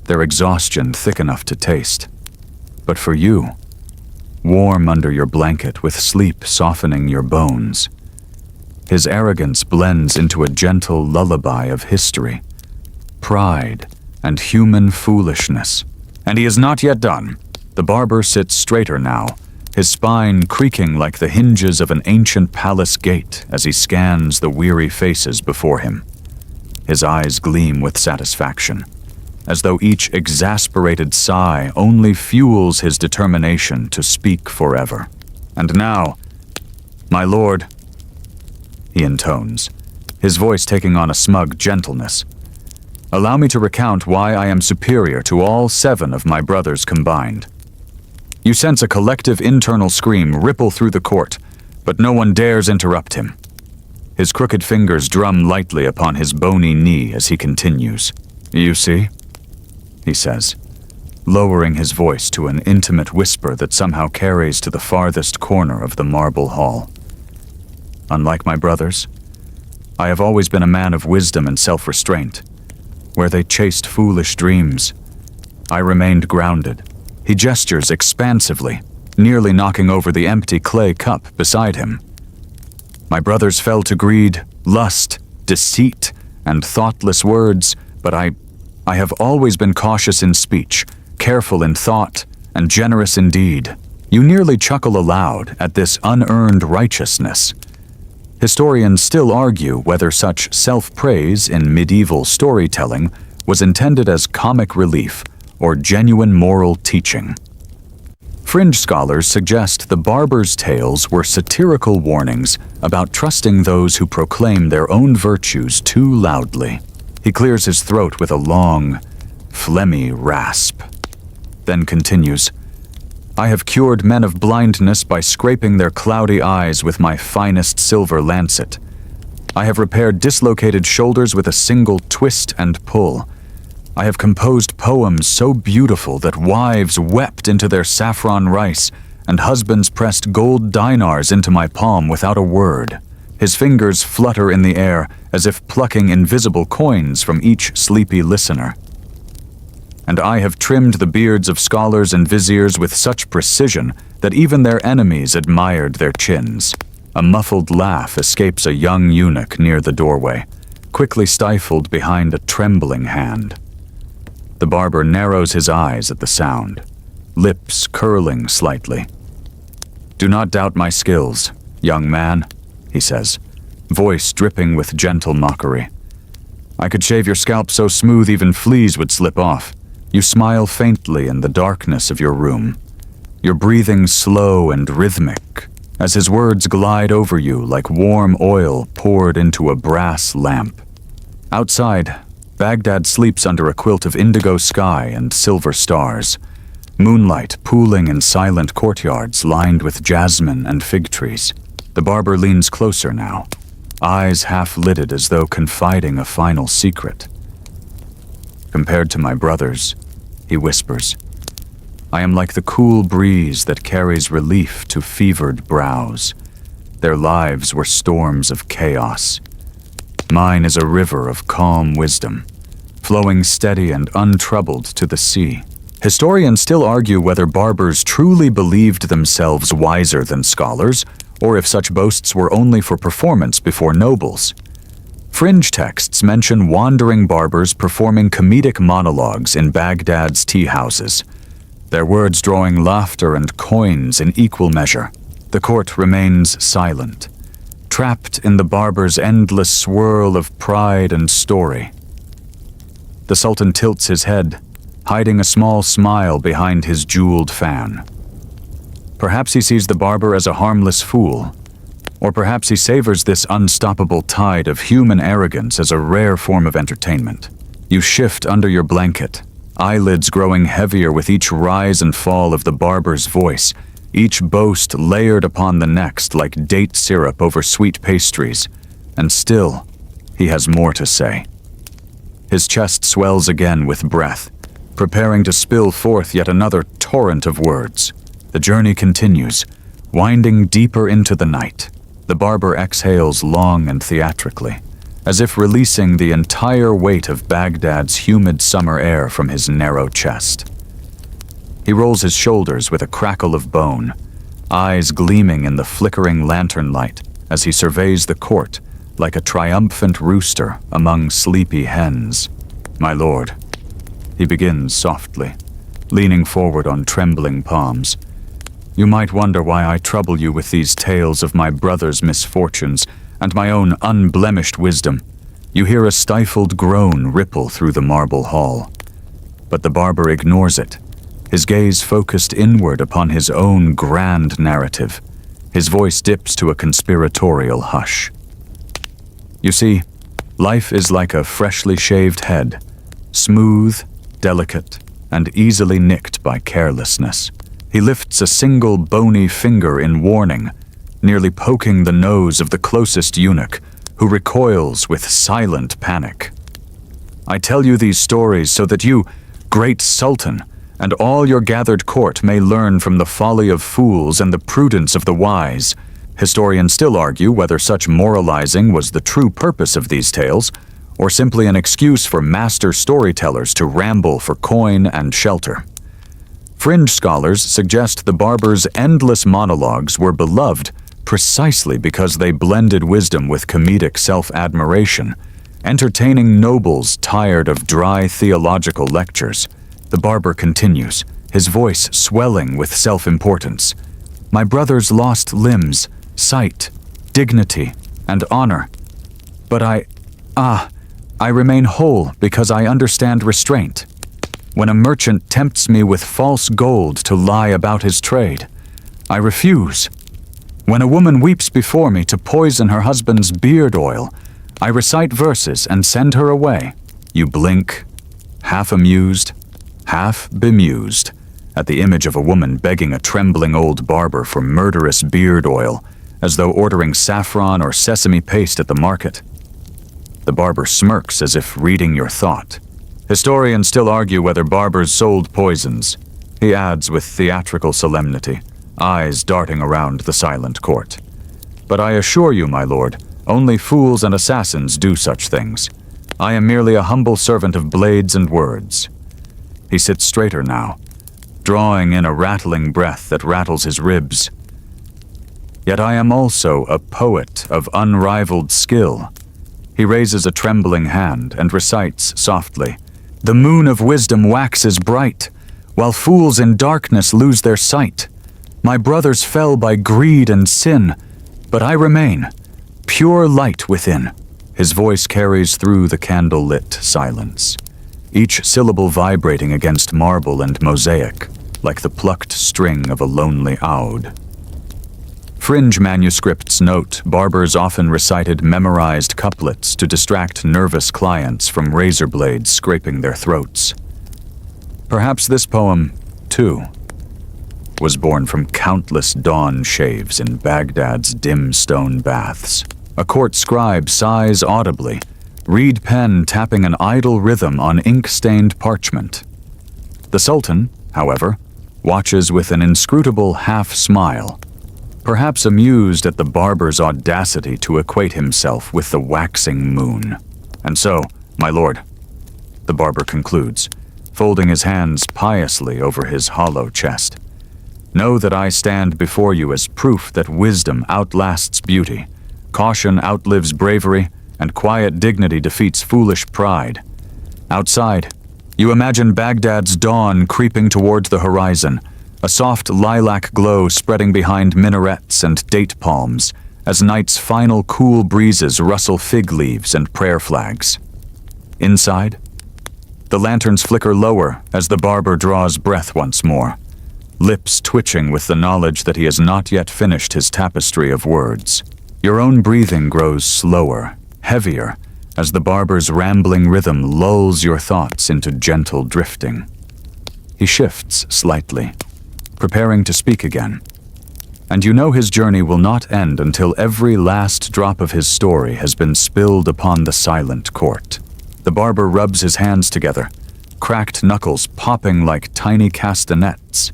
their exhaustion thick enough to taste. But for you, warm under your blanket with sleep softening your bones, his arrogance blends into a gentle lullaby of history, pride, and human foolishness. And he is not yet done. The barber sits straighter now, his spine creaking like the hinges of an ancient palace gate as he scans the weary faces before him. His eyes gleam with satisfaction, as though each exasperated sigh only fuels his determination to speak forever. And now, my lord, he intones, his voice taking on a smug gentleness, allow me to recount why I am superior to all 7 of my brothers combined. You sense a collective internal scream ripple through the court, but no one dares interrupt him. His crooked fingers drum lightly upon his bony knee as he continues. You see, he says, lowering his voice to an intimate whisper that somehow carries to the farthest corner of the marble hall. Unlike my brothers, I have always been a man of wisdom and self-restraint. Where they chased foolish dreams, I remained grounded. He gestures expansively, nearly knocking over the empty clay cup beside him. My brothers fell to greed, lust, deceit, and thoughtless words, but I have always been cautious in speech, careful in thought, and generous in deed. You nearly chuckle aloud at this unearned righteousness. Historians still argue whether such self-praise in medieval storytelling was intended as comic relief or genuine moral teaching. Fringe scholars suggest the barber's tales were satirical warnings about trusting those who proclaim their own virtues too loudly. He clears his throat with a long, phlegmy rasp, then continues, I have cured men of blindness by scraping their cloudy eyes with my finest silver lancet. I have repaired dislocated shoulders with a single twist and pull. I have composed poems so beautiful that wives wept into their saffron rice and husbands pressed gold dinars into my palm without a word. His fingers flutter in the air as if plucking invisible coins from each sleepy listener. And I have trimmed the beards of scholars and viziers with such precision that even their enemies admired their chins. A muffled laugh escapes a young eunuch near the doorway, quickly stifled behind a trembling hand. The barber narrows his eyes at the sound, lips curling slightly. Do not doubt my skills, young man, he says, voice dripping with gentle mockery. I could shave your scalp so smooth even fleas would slip off. You smile faintly in the darkness of your room, your breathing slow and rhythmic, as his words glide over you like warm oil poured into a brass lamp. Outside, Baghdad sleeps under a quilt of indigo sky and silver stars, moonlight pooling in silent courtyards lined with jasmine and fig trees. The barber leans closer now, eyes half-lidded as though confiding a final secret. Compared to my brothers, he whispers, I am like the cool breeze that carries relief to fevered brows. Their lives were storms of chaos. Mine is a river of calm wisdom, flowing steady and untroubled to the sea. Historians still argue whether barbers truly believed themselves wiser than scholars, or if such boasts were only for performance before nobles. Fringe texts mention wandering barbers performing comedic monologues in Baghdad's tea houses, their words drawing laughter and coins in equal measure. The court remains silent, trapped in the barber's endless swirl of pride and story. The Sultan tilts his head, hiding a small smile behind his jeweled fan. Perhaps he sees the barber as a harmless fool, Or perhaps he savors this unstoppable tide of human arrogance as a rare form of entertainment. You shift under your blanket, eyelids growing heavier with each rise and fall of the barber's voice, each boast layered upon the next like date syrup over sweet pastries. And still, he has more to say. His chest swells again with breath, preparing to spill forth yet another torrent of words. The journey continues, winding deeper into the night. The barber exhales long and theatrically, as if releasing the entire weight of Baghdad's humid summer air from his narrow chest. He rolls his shoulders with a crackle of bone, eyes gleaming in the flickering lantern light as he surveys the court like a triumphant rooster among sleepy hens. "My lord," he begins softly, leaning forward on trembling palms. "You might wonder why I trouble you with these tales of my brother's misfortunes and my own unblemished wisdom." You hear a stifled groan ripple through the marble hall. But the barber ignores it, his gaze focused inward upon his own grand narrative. His voice dips to a conspiratorial hush. "You see, life is like a freshly shaved head, smooth, delicate, and easily nicked by carelessness." He lifts a single bony finger in warning, nearly poking the nose of the closest eunuch, who recoils with silent panic. "I tell you these stories so that you, great sultan, and all your gathered court may learn from the folly of fools and the prudence of the wise." Historians still argue whether such moralizing was the true purpose of these tales, or simply an excuse for master storytellers to ramble for coin and shelter. Fringe scholars suggest the barber's endless monologues were beloved precisely because they blended wisdom with comedic self-admiration, entertaining nobles tired of dry theological lectures. The barber continues, his voice swelling with self-importance. "My brothers lost limbs, sight, dignity, and honor. But I remain whole because I understand restraint. When a merchant tempts me with false gold to lie about his trade, I refuse. When a woman weeps before me to poison her husband's beard oil, I recite verses and send her away." You blink, half amused, half bemused, at the image of a woman begging a trembling old barber for murderous beard oil, as though ordering saffron or sesame paste at the market. The barber smirks as if reading your thought. "Historians still argue whether barbers sold poisons," he adds with theatrical solemnity, eyes darting around the silent court. "But I assure you, my lord, only fools and assassins do such things. I am merely a humble servant of blades and words." He sits straighter now, drawing in a rattling breath that rattles his ribs. "Yet I am also a poet of unrivaled skill." He raises a trembling hand and recites softly, "The moon of wisdom waxes bright, while fools in darkness lose their sight. My brothers fell by greed and sin, but I remain, pure light within." His voice carries through the candle-lit silence, each syllable vibrating against marble and mosaic, like the plucked string of a lonely oud. Fringe manuscripts note barbers often recited memorized couplets to distract nervous clients from razor blades scraping their throats. Perhaps this poem, too, was born from countless dawn shaves in Baghdad's dim stone baths. A court scribe sighs audibly, reed pen tapping an idle rhythm on ink-stained parchment. The Sultan, however, watches with an inscrutable half-smile, perhaps amused at the barber's audacity to equate himself with the waxing moon. "And so, my lord," the barber concludes, folding his hands piously over his hollow chest, "know that I stand before you as proof that wisdom outlasts beauty, caution outlives bravery, and quiet dignity defeats foolish pride. Outside, you imagine Baghdad's dawn creeping towards the horizon, a soft lilac glow spreading behind minarets and date palms, as night's final cool breezes rustle fig leaves and prayer flags. Inside, the lanterns flicker lower as the barber draws breath once more, lips twitching with the knowledge that he has not yet finished his tapestry of words. Your own breathing grows slower, heavier, as the barber's rambling rhythm lulls your thoughts into gentle drifting. He shifts slightly, preparing to speak again. And you know his journey will not end until every last drop of his story has been spilled upon the silent court. The barber rubs his hands together, cracked knuckles popping like tiny castanets,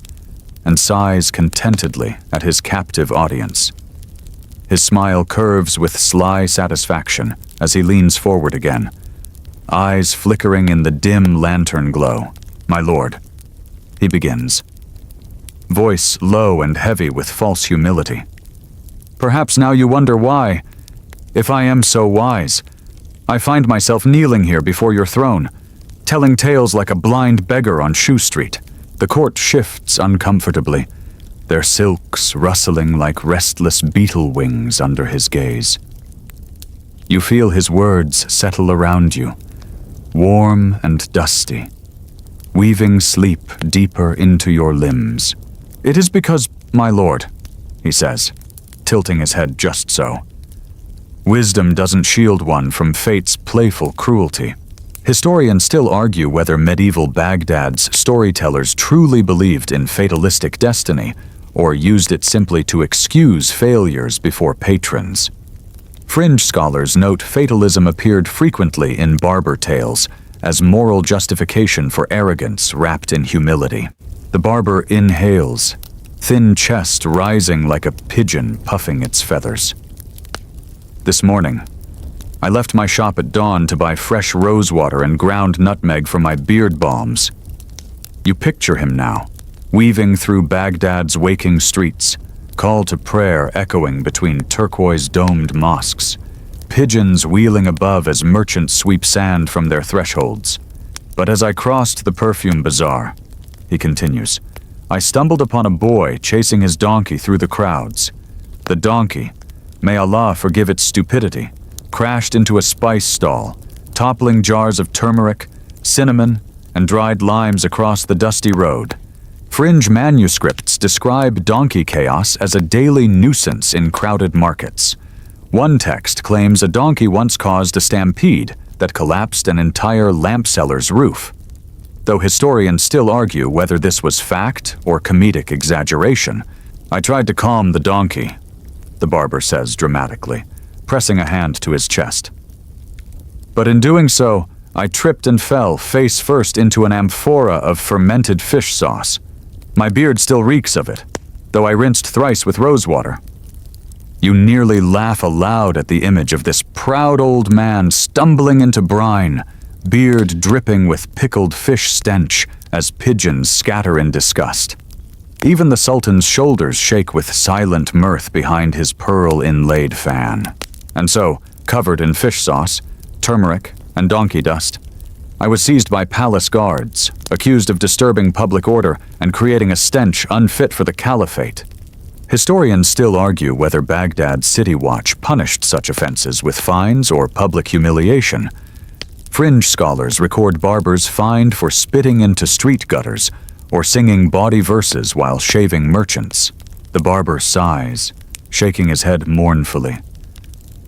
and sighs contentedly at his captive audience. His smile curves with sly satisfaction as he leans forward again, eyes flickering in the dim lantern glow. "My lord," he begins, voice low and heavy with false humility. "Perhaps now you wonder why, if I am so wise, I find myself kneeling here before your throne, telling tales like a blind beggar on Shoe Street." The court shifts uncomfortably, their silks rustling like restless beetle wings under his gaze. You feel his words settle around you, warm and dusty, weaving sleep deeper into your limbs. "It is because, my lord," he says, tilting his head just so. Wisdom doesn't shield one from fate's playful cruelty. Historians still argue whether medieval Baghdad's storytellers truly believed in fatalistic destiny or used it simply to excuse failures before patrons. Fringe scholars note fatalism appeared frequently in Barber tales as moral justification for arrogance wrapped in humility. The barber inhales, thin chest rising like a pigeon puffing its feathers. "This morning, I left my shop at dawn to buy fresh rosewater and ground nutmeg for my beard balms." You picture him now, weaving through Baghdad's waking streets, call to prayer echoing between turquoise-domed mosques, pigeons wheeling above as merchants sweep sand from their thresholds. "But as I crossed the perfume bazaar," he continues, "I stumbled upon a boy chasing his donkey through the crowds. The donkey, may Allah forgive its stupidity, crashed into a spice stall, toppling jars of turmeric, cinnamon, and dried limes across the dusty road. Fringe manuscripts describe donkey chaos as a daily nuisance in crowded markets. One text claims a donkey once caused a stampede that collapsed an entire lamp seller's roof. Though historians still argue whether this was fact or comedic exaggeration, I tried to calm the donkey," the barber says dramatically, pressing a hand to his chest. "But in doing so, I tripped and fell face first into an amphora of fermented fish sauce. My beard still reeks of it, though I rinsed thrice with rosewater." You nearly laugh aloud at the image of this proud old man stumbling into brine, beard dripping with pickled fish stench as pigeons scatter in disgust. Even the Sultan's shoulders shake with silent mirth behind his pearl-inlaid fan. And so, covered in fish sauce, turmeric, and donkey dust, I was seized by palace guards, accused of disturbing public order and creating a stench unfit for the caliphate. Historians still argue whether Baghdad's City Watch punished such offenses with fines or public humiliation. Fringe scholars record barbers fined for spitting into street gutters or singing bawdy verses while shaving merchants. The barber sighs, shaking his head mournfully.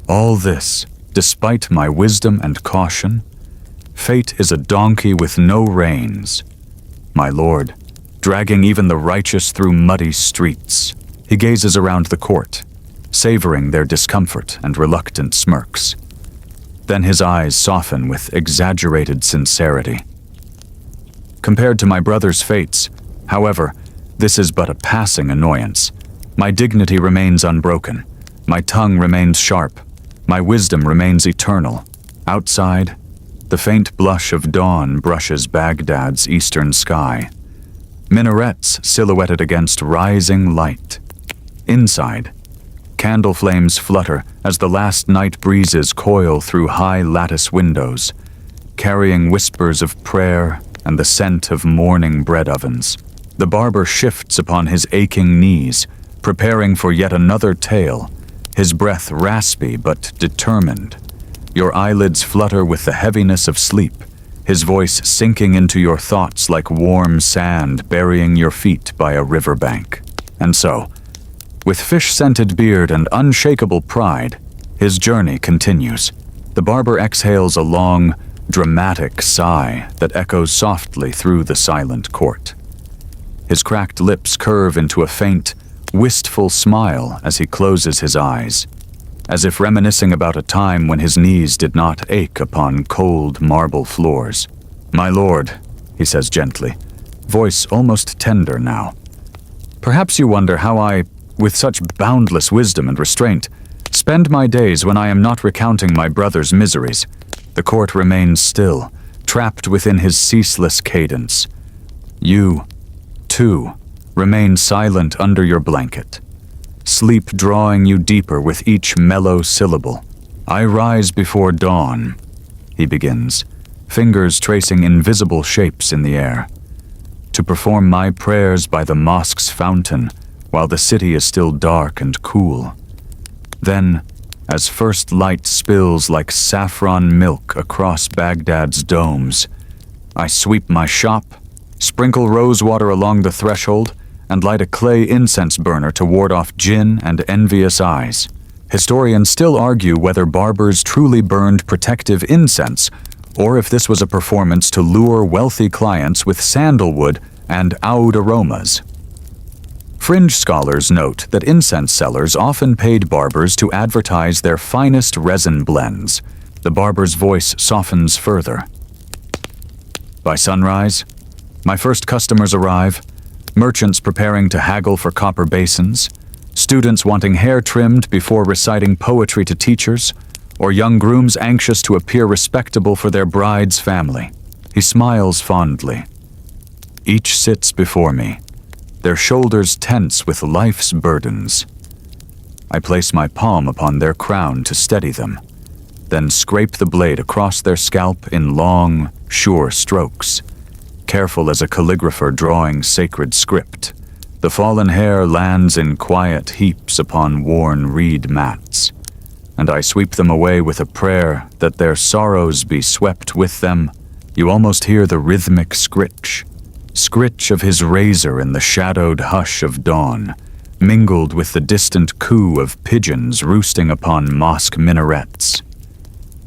"All this, despite my wisdom and caution, fate is a donkey with no reins, my lord, dragging even the righteous through muddy streets." He gazes around the court, savoring their discomfort and reluctant smirks. Then his eyes soften with exaggerated sincerity. "Compared to my brother's fates, however, this is but a passing annoyance. My dignity remains unbroken, my tongue remains sharp, my wisdom remains eternal. Outside, the faint blush of dawn brushes Baghdad's eastern sky, minarets silhouetted against rising light. Inside, candle flames flutter as the last night breezes coil through high lattice windows, carrying whispers of prayer and the scent of morning bread ovens. The barber shifts upon his aching knees, preparing for yet another tale, his breath raspy but determined. Your eyelids flutter with the heaviness of sleep, his voice sinking into your thoughts like warm sand burying your feet by a riverbank. And so, With fish-scented beard and unshakable pride, his journey continues. The barber exhales a long, dramatic sigh that echoes softly through the silent court. His cracked lips curve into a faint, wistful smile as he closes his eyes, as if reminiscing about a time when his knees did not ache upon cold marble floors. "My lord," he says gently, voice almost tender now. "Perhaps you wonder how I, with such boundless wisdom and restraint, spend my days when I am not recounting my brother's miseries." The court remains still, trapped within his ceaseless cadence. You, too, remain silent under your blanket, sleep drawing you deeper with each mellow syllable. "I rise before dawn," he begins, fingers tracing invisible shapes in the air, "to perform my prayers by the mosque's fountain while the city is still dark and cool. Then, as first light spills like saffron milk across Baghdad's domes, I sweep my shop, sprinkle rosewater along the threshold, and light a clay incense burner to ward off jinn and envious eyes." Historians still argue whether barbers truly burned protective incense, or if this was a performance to lure wealthy clients with sandalwood and oud aromas. Fringe scholars note that incense sellers often paid barbers to advertise their finest resin blends. The barber's voice softens further. "By sunrise, my first customers arrive, merchants preparing to haggle for copper basins, students wanting hair trimmed before reciting poetry to teachers, or young grooms anxious to appear respectable for their bride's family." He smiles fondly. Each sits before me, their shoulders tense with life's burdens. I place my palm upon their crown to steady them, then scrape the blade across their scalp in long, sure strokes, careful as a calligrapher drawing sacred script. The fallen hair lands in quiet heaps upon worn reed mats, and I sweep them away with a prayer that their sorrows be swept with them. You almost hear the rhythmic scritch of his razor in the shadowed hush of dawn, mingled with the distant coo of pigeons roosting upon mosque minarets.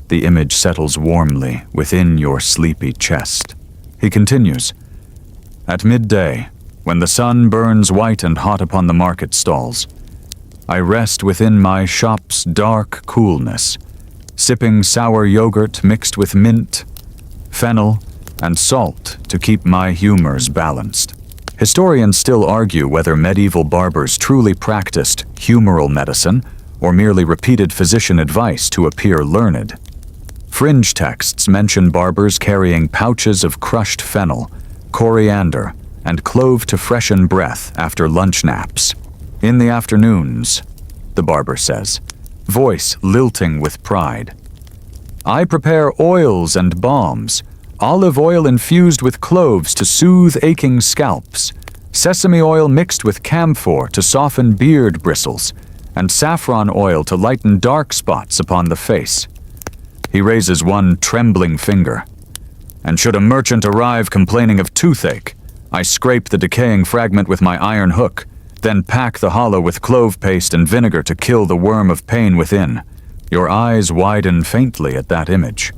The image settles warmly within your sleepy chest. He continues, "At midday, when the sun burns white and hot upon the market stalls, I rest within my shop's dark coolness, sipping sour yogurt mixed with mint, fennel, and salt to keep my humors balanced." Historians still argue whether medieval barbers truly practiced humoral medicine or merely repeated physician advice to appear learned. Fringe texts mention barbers carrying pouches of crushed fennel, coriander, and clove to freshen breath after lunch naps. "In the afternoons," the barber says, voice lilting with pride, "I prepare oils and balms, olive oil infused with cloves to soothe aching scalps, sesame oil mixed with camphor to soften beard bristles, and saffron oil to lighten dark spots upon the face." He raises one trembling finger. "And should a merchant arrive complaining of toothache, I scrape the decaying fragment with my iron hook, then pack the hollow with clove paste and vinegar to kill the worm of pain within." Your eyes widen faintly at that image.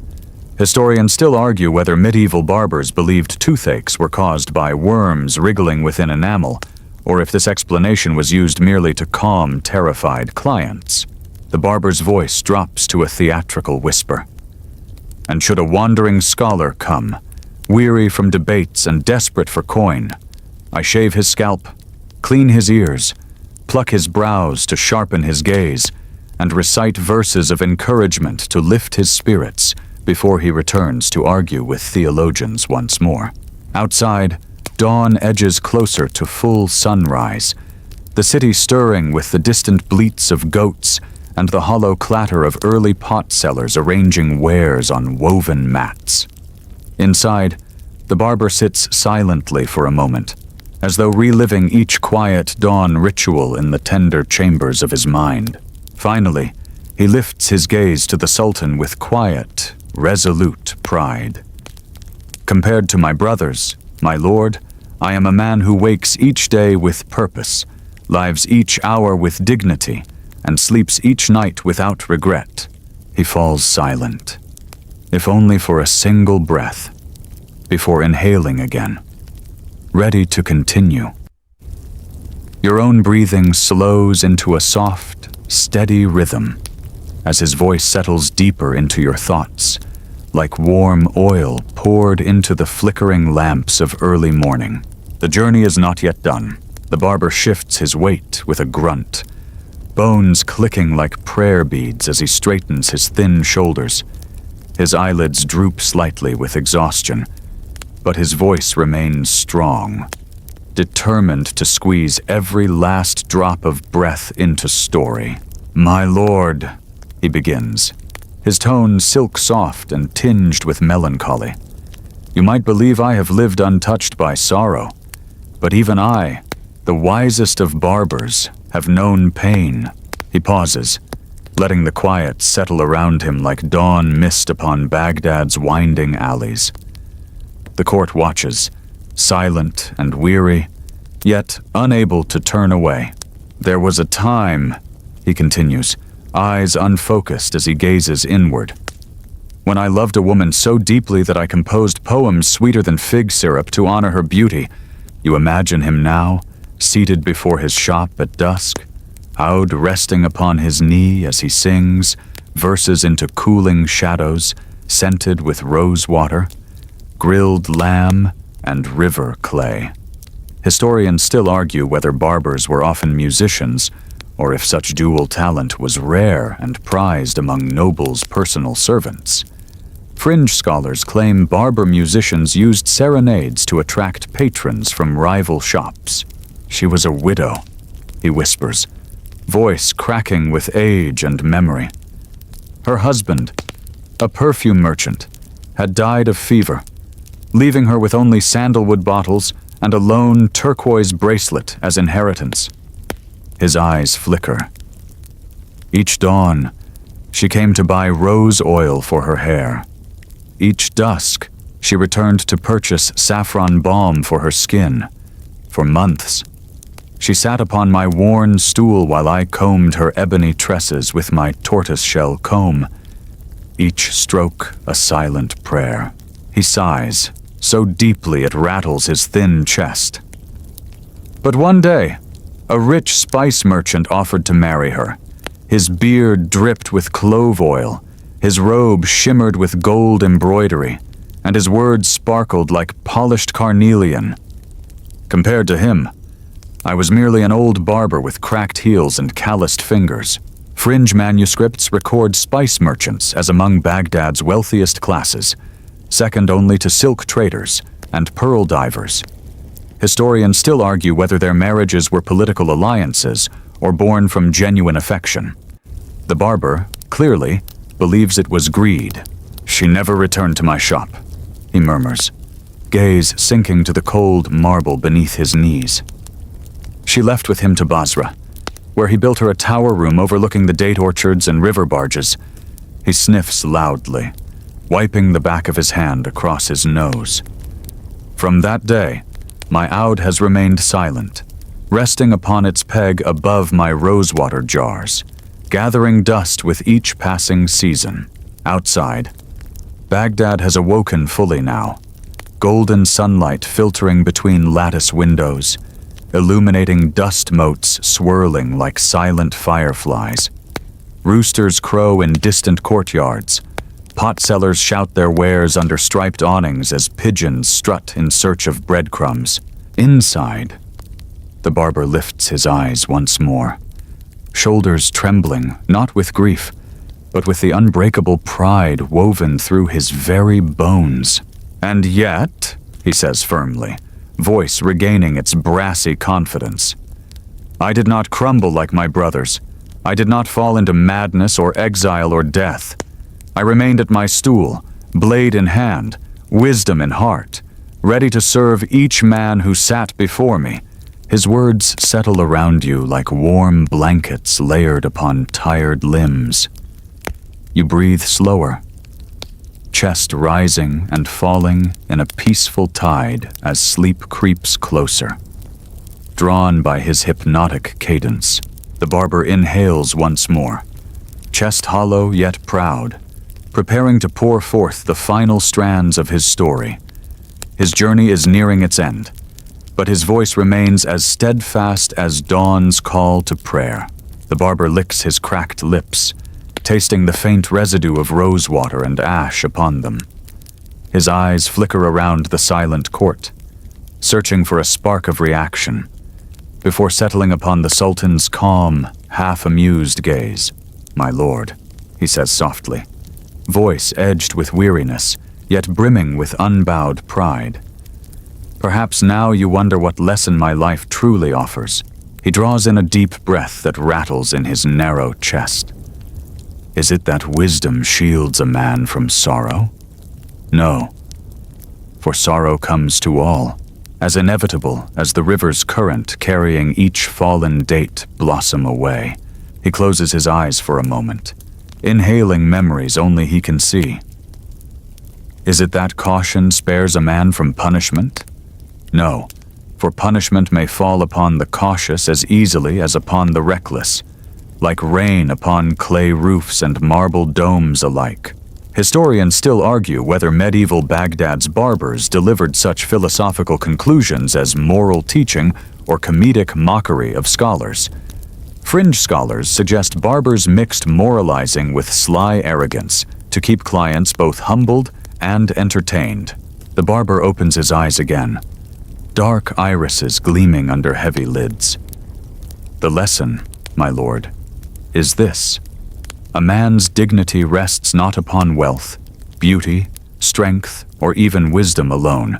Historians still argue whether medieval barbers believed toothaches were caused by worms wriggling within enamel, or if this explanation was used merely to calm terrified clients. The barber's voice drops to a theatrical whisper. "And should a wandering scholar come, weary from debates and desperate for coin, I shave his scalp, clean his ears, pluck his brows to sharpen his gaze, and recite verses of encouragement to lift his spirits before he returns to argue with theologians once more." Outside, dawn edges closer to full sunrise, the city stirring with the distant bleats of goats and the hollow clatter of early pot sellers arranging wares on woven mats. Inside, the barber sits silently for a moment, as though reliving each quiet dawn ritual in the tender chambers of his mind. Finally, he lifts his gaze to the Sultan with quiet, resolute pride. "Compared to my brothers, my lord, I am a man who wakes each day with purpose, lives each hour with dignity, and sleeps each night without regret. He falls silent, if only for a single breath, before inhaling again, ready to continue. Your own breathing slows into a soft, steady rhythm as his voice settles deeper into your thoughts, like warm oil poured into the flickering lamps of early morning. The journey is not yet done. The barber shifts his weight with a grunt, bones clicking like prayer beads as he straightens his thin shoulders. His eyelids droop slightly with exhaustion, but his voice remains strong, determined to squeeze every last drop of breath into story. "My lord," he begins, his tone silk-soft and tinged with melancholy. "You might believe I have lived untouched by sorrow, but even I, the wisest of barbers, have known pain." He pauses, letting the quiet settle around him like dawn mist upon Baghdad's winding alleys. The court watches, silent and weary, yet unable to turn away. "There was a time," he continues, eyes unfocused as he gazes inward, "when I loved a woman so deeply that I composed poems sweeter than fig syrup to honor her beauty. You imagine him now, seated before his shop at dusk, Aud resting upon his knee as he sings, verses into cooling shadows, scented with rose water, grilled lamb, and river clay." Historians still argue whether barbers were often musicians, or if such dual talent was rare and prized among nobles' personal servants. Fringe scholars claim barber musicians used serenades to attract patrons from rival shops. "She was a widow," he whispers, voice cracking with age and memory. Her husband, a perfume merchant, had died of fever, leaving her with only sandalwood bottles and a lone turquoise bracelet as inheritance. His eyes flicker. Each dawn, she came to buy rose oil for her hair. Each dusk, she returned to purchase saffron balm for her skin. For months, she sat upon my worn stool while I combed her ebony tresses with my tortoiseshell comb, each stroke a silent prayer. He sighs, so deeply it rattles his thin chest. But one day, a rich spice merchant offered to marry her. His beard dripped with clove oil, his robe shimmered with gold embroidery, and his words sparkled like polished carnelian. Compared to him, I was merely an old barber with cracked heels and calloused fingers. Fringe manuscripts record spice merchants as among Baghdad's wealthiest classes, second only to silk traders and pearl divers. Historians still argue whether their marriages were political alliances or born from genuine affection. The barber, clearly, believes it was greed. "She never returned to my shop," he murmurs, gaze sinking to the cold marble beneath his knees. "She left with him to Basra, where he built her a tower room overlooking the date orchards and river barges." He sniffs loudly, wiping the back of his hand across his nose. "From that day, my Aud has remained silent, resting upon its peg above my rosewater jars, gathering dust with each passing season." Outside, Baghdad has awoken fully now, golden sunlight filtering between lattice windows, illuminating dust motes swirling like silent fireflies. Roosters crow in distant courtyards. Pot sellers shout their wares under striped awnings as pigeons strut in search of breadcrumbs. Inside, the barber lifts his eyes once more, shoulders trembling, not with grief, but with the unbreakable pride woven through his very bones. "And yet," he says firmly, voice regaining its brassy confidence, "I did not crumble like my brothers. I did not fall into madness or exile or death. I remained at my stool, blade in hand, wisdom in heart, ready to serve each man who sat before me." His words settle around you like warm blankets layered upon tired limbs. You breathe slower, chest rising and falling in a peaceful tide as sleep creeps closer. drawn by his hypnotic cadence. The barber inhales once more, chest hollow yet proud, preparing to pour forth the final strands of his story. His journey is nearing its end, but his voice remains as steadfast as dawn's call to prayer. The barber licks his cracked lips, tasting the faint residue of rosewater and ash upon them. His eyes flicker around the silent court, searching for a spark of reaction, before settling upon the Sultan's calm, half-amused gaze. "My lord," he says softly, voice edged with weariness, yet brimming with unbowed pride. "Perhaps now you wonder what lesson my life truly offers." He draws in a deep breath that rattles in his narrow chest. "Is it that wisdom shields a man from sorrow? No, for sorrow comes to all, as inevitable as the river's current carrying each fallen date blossom away." He closes his eyes for a moment, inhaling memories only he can see. "Is it that caution spares a man from punishment? No, for punishment may fall upon the cautious as easily as upon the reckless, like rain upon clay roofs and marble domes alike." Historians still argue whether medieval Baghdad's barbers delivered such philosophical conclusions as moral teaching or comedic mockery of scholars. Fringe scholars suggest barbers mixed moralizing with sly arrogance to keep clients both humbled and entertained. The barber opens his eyes again, dark irises gleaming under heavy lids. "The lesson, my lord, is this. A man's dignity rests not upon wealth, beauty, strength, or even wisdom alone.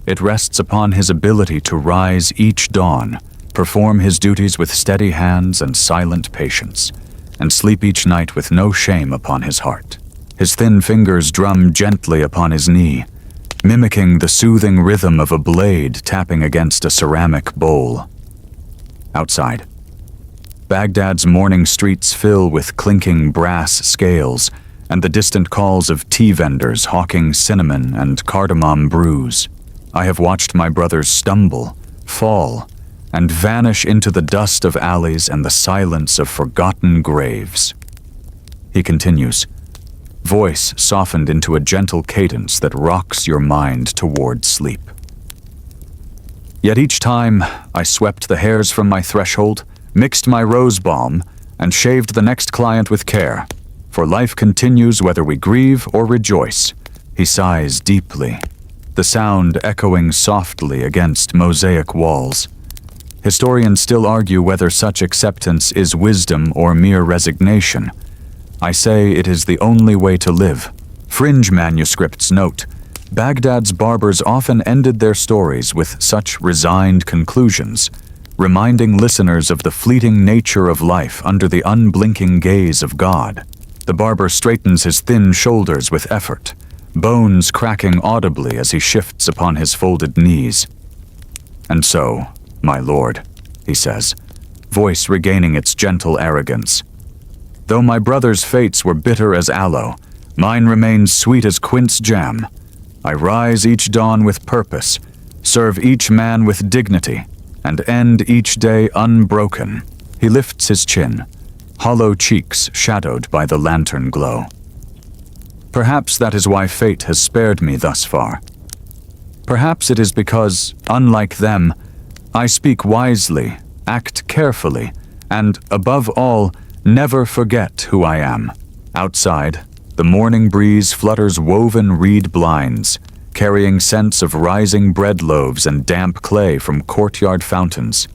It rests upon his ability to rise each dawn, perform his duties with steady hands and silent patience, and sleep each night with no shame upon his heart." His thin fingers drum gently upon his knee, mimicking the soothing rhythm of a blade tapping against a ceramic bowl. Outside, Baghdad's morning streets fill with clinking brass scales and the distant calls of tea vendors hawking cinnamon and cardamom brews. I have watched my brothers stumble, fall, and vanish into the dust of alleys and the silence of forgotten graves. He continues, voice softened into a gentle cadence that rocks your mind toward sleep. "Yet each time I swept the hairs from my threshold, mixed my rose balm, and shaved the next client with care, for life continues whether we grieve or rejoice." He sighs deeply, the sound echoing softly against mosaic walls. Historians still argue whether such acceptance is wisdom or mere resignation. I say it is the only way to live. Fringe manuscripts note, Baghdad's barbers often ended their stories with such resigned conclusions, reminding listeners of the fleeting nature of life under the unblinking gaze of God. The barber straightens his thin shoulders with effort, bones cracking audibly as he shifts upon his folded knees. "And so, my lord," he says, voice regaining its gentle arrogance, "though my brother's fates were bitter as aloe, mine remains sweet as quince jam. I rise each dawn with purpose, serve each man with dignity, and end each day unbroken." He lifts his chin, hollow cheeks shadowed by the lantern glow. "Perhaps that is why fate has spared me thus far. Perhaps it is because, unlike them, I speak wisely, act carefully, and, above all, never forget who I am." Outside, the morning breeze flutters woven reed blinds, carrying scents of rising bread loaves and damp clay from courtyard fountains.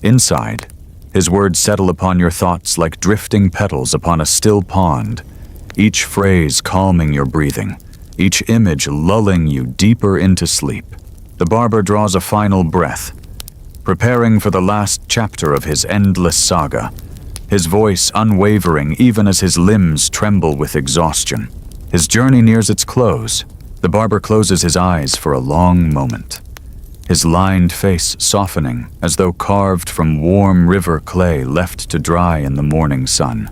Inside, his words settle upon your thoughts like drifting petals upon a still pond, each phrase calming your breathing, each image lulling you deeper into sleep. The barber draws a final breath, preparing for the last chapter of his endless saga, his voice unwavering even as his limbs tremble with exhaustion. His journey nears its close. The barber closes his eyes for a long moment, his lined face softening as though carved from warm river clay left to dry in the morning sun.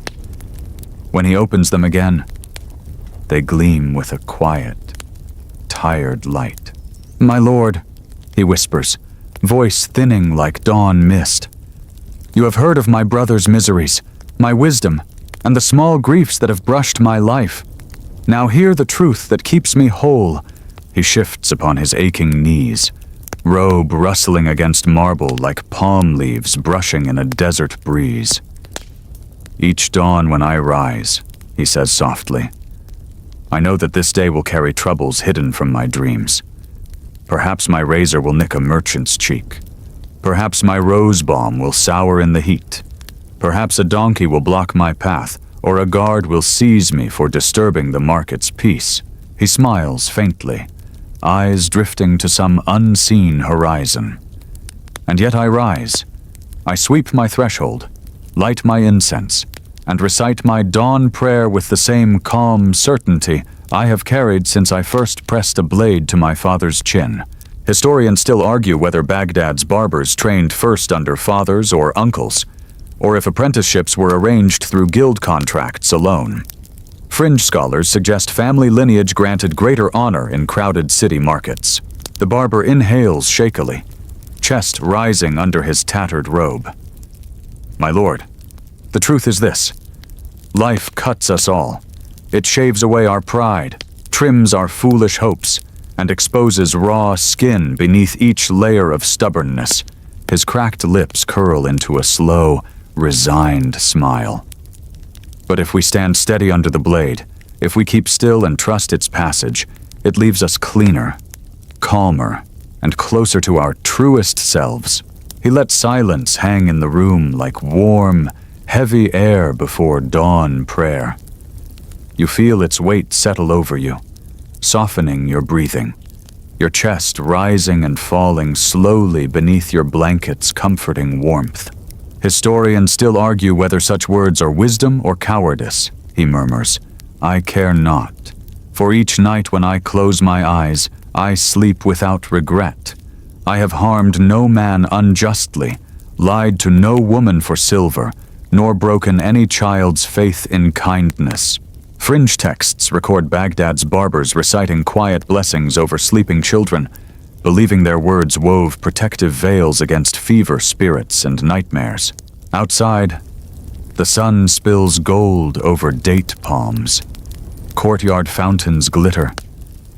When he opens them again, they gleam with a quiet, tired light. "My lord," he whispers, voice thinning like dawn mist. "You have heard of my brother's miseries, my wisdom, and the small griefs that have brushed my life. Now hear the truth that keeps me whole." He shifts upon his aching knees, robe rustling against marble like palm leaves brushing in a desert breeze. "Each dawn when I rise," he says softly, "I know that this day will carry troubles hidden from my dreams. Perhaps my razor will nick a merchant's cheek. Perhaps my rose balm will sour in the heat. Perhaps a donkey will block my path, or a guard will seize me for disturbing the market's peace." He smiles faintly, eyes drifting to some unseen horizon. "And yet I rise. I sweep my threshold, light my incense, and recite my dawn prayer with the same calm certainty I have carried since I first pressed a blade to my father's chin." Historians still argue whether Baghdad's barbers trained first under fathers or uncles, or if apprenticeships were arranged through guild contracts alone. Fringe scholars suggest family lineage granted greater honor in crowded city markets. The barber inhales shakily, chest rising under his tattered robe. "My lord, the truth is this. Life cuts us all. It shaves away our pride, trims our foolish hopes, and exposes raw skin beneath each layer of stubbornness." His cracked lips curl into a slow, resigned smile. "But if we stand steady under the blade, if we keep still and trust its passage, it leaves us cleaner, calmer, and closer to our truest selves." He lets silence hang in the room like warm, heavy air before dawn prayer. You feel its weight settle over you, softening your breathing, your chest rising and falling slowly beneath your blanket's comforting warmth. "Historians still argue whether such words are wisdom or cowardice," he murmurs. "I care not. For each night when I close my eyes, I sleep without regret. I have harmed no man unjustly, lied to no woman for silver, nor broken any child's faith in kindness." Fringe texts record Baghdad's barbers reciting quiet blessings over sleeping children, believing their words wove protective veils against fever spirits and nightmares. Outside, the sun spills gold over date palms. Courtyard fountains glitter,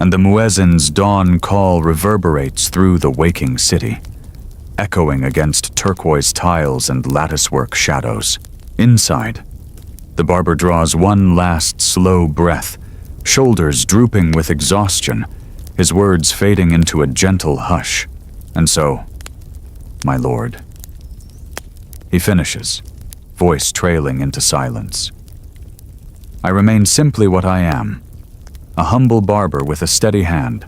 and the muezzin's dawn call reverberates through the waking city, echoing against turquoise tiles and latticework shadows. Inside, the barber draws one last slow breath, shoulders drooping with exhaustion, his words fading into a gentle hush. "And so, my lord," he finishes, voice trailing into silence. "I remain simply what I am, a humble barber with a steady hand,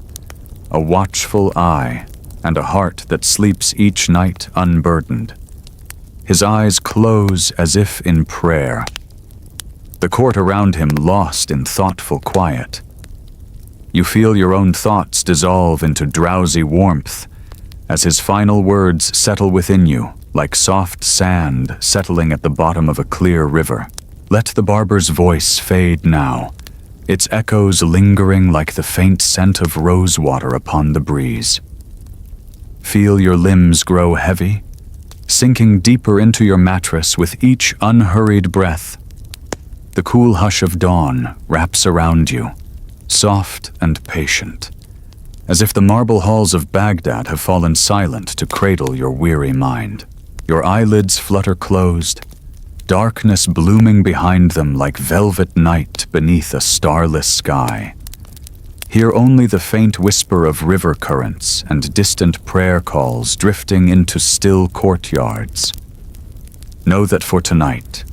a watchful eye, and a heart that sleeps each night unburdened." His eyes close as if in prayer, the court around him lost in thoughtful quiet. You feel your own thoughts dissolve into drowsy warmth as his final words settle within you like soft sand settling at the bottom of a clear river. Let the barber's voice fade now, its echoes lingering like the faint scent of rosewater upon the breeze. Feel your limbs grow heavy, sinking deeper into your mattress with each unhurried breath. The cool hush of dawn wraps around you, soft and patient, as if the marble halls of Baghdad have fallen silent to cradle your weary mind. Your eyelids flutter closed, darkness blooming behind them like velvet night beneath a starless sky. Hear only the faint whisper of river currents and distant prayer calls drifting into still courtyards. Know that for tonight,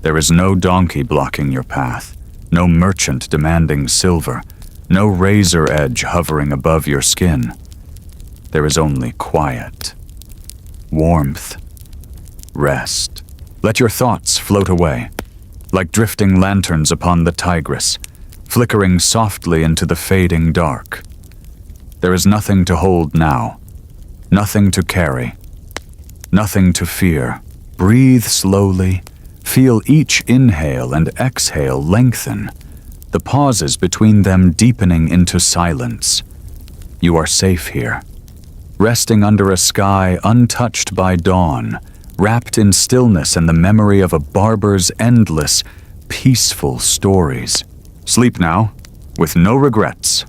there is no donkey blocking your path, no merchant demanding silver, no razor edge hovering above your skin. There is only quiet, warmth, rest. Let your thoughts float away, like drifting lanterns upon the Tigris, flickering softly into the fading dark. There is nothing to hold now, nothing to carry, nothing to fear. Breathe slowly, feel each inhale and exhale lengthen, the pauses between them deepening into silence. You are safe here, resting under a sky untouched by dawn, wrapped in stillness and the memory of a barber's endless, peaceful stories. Sleep now, with no regrets.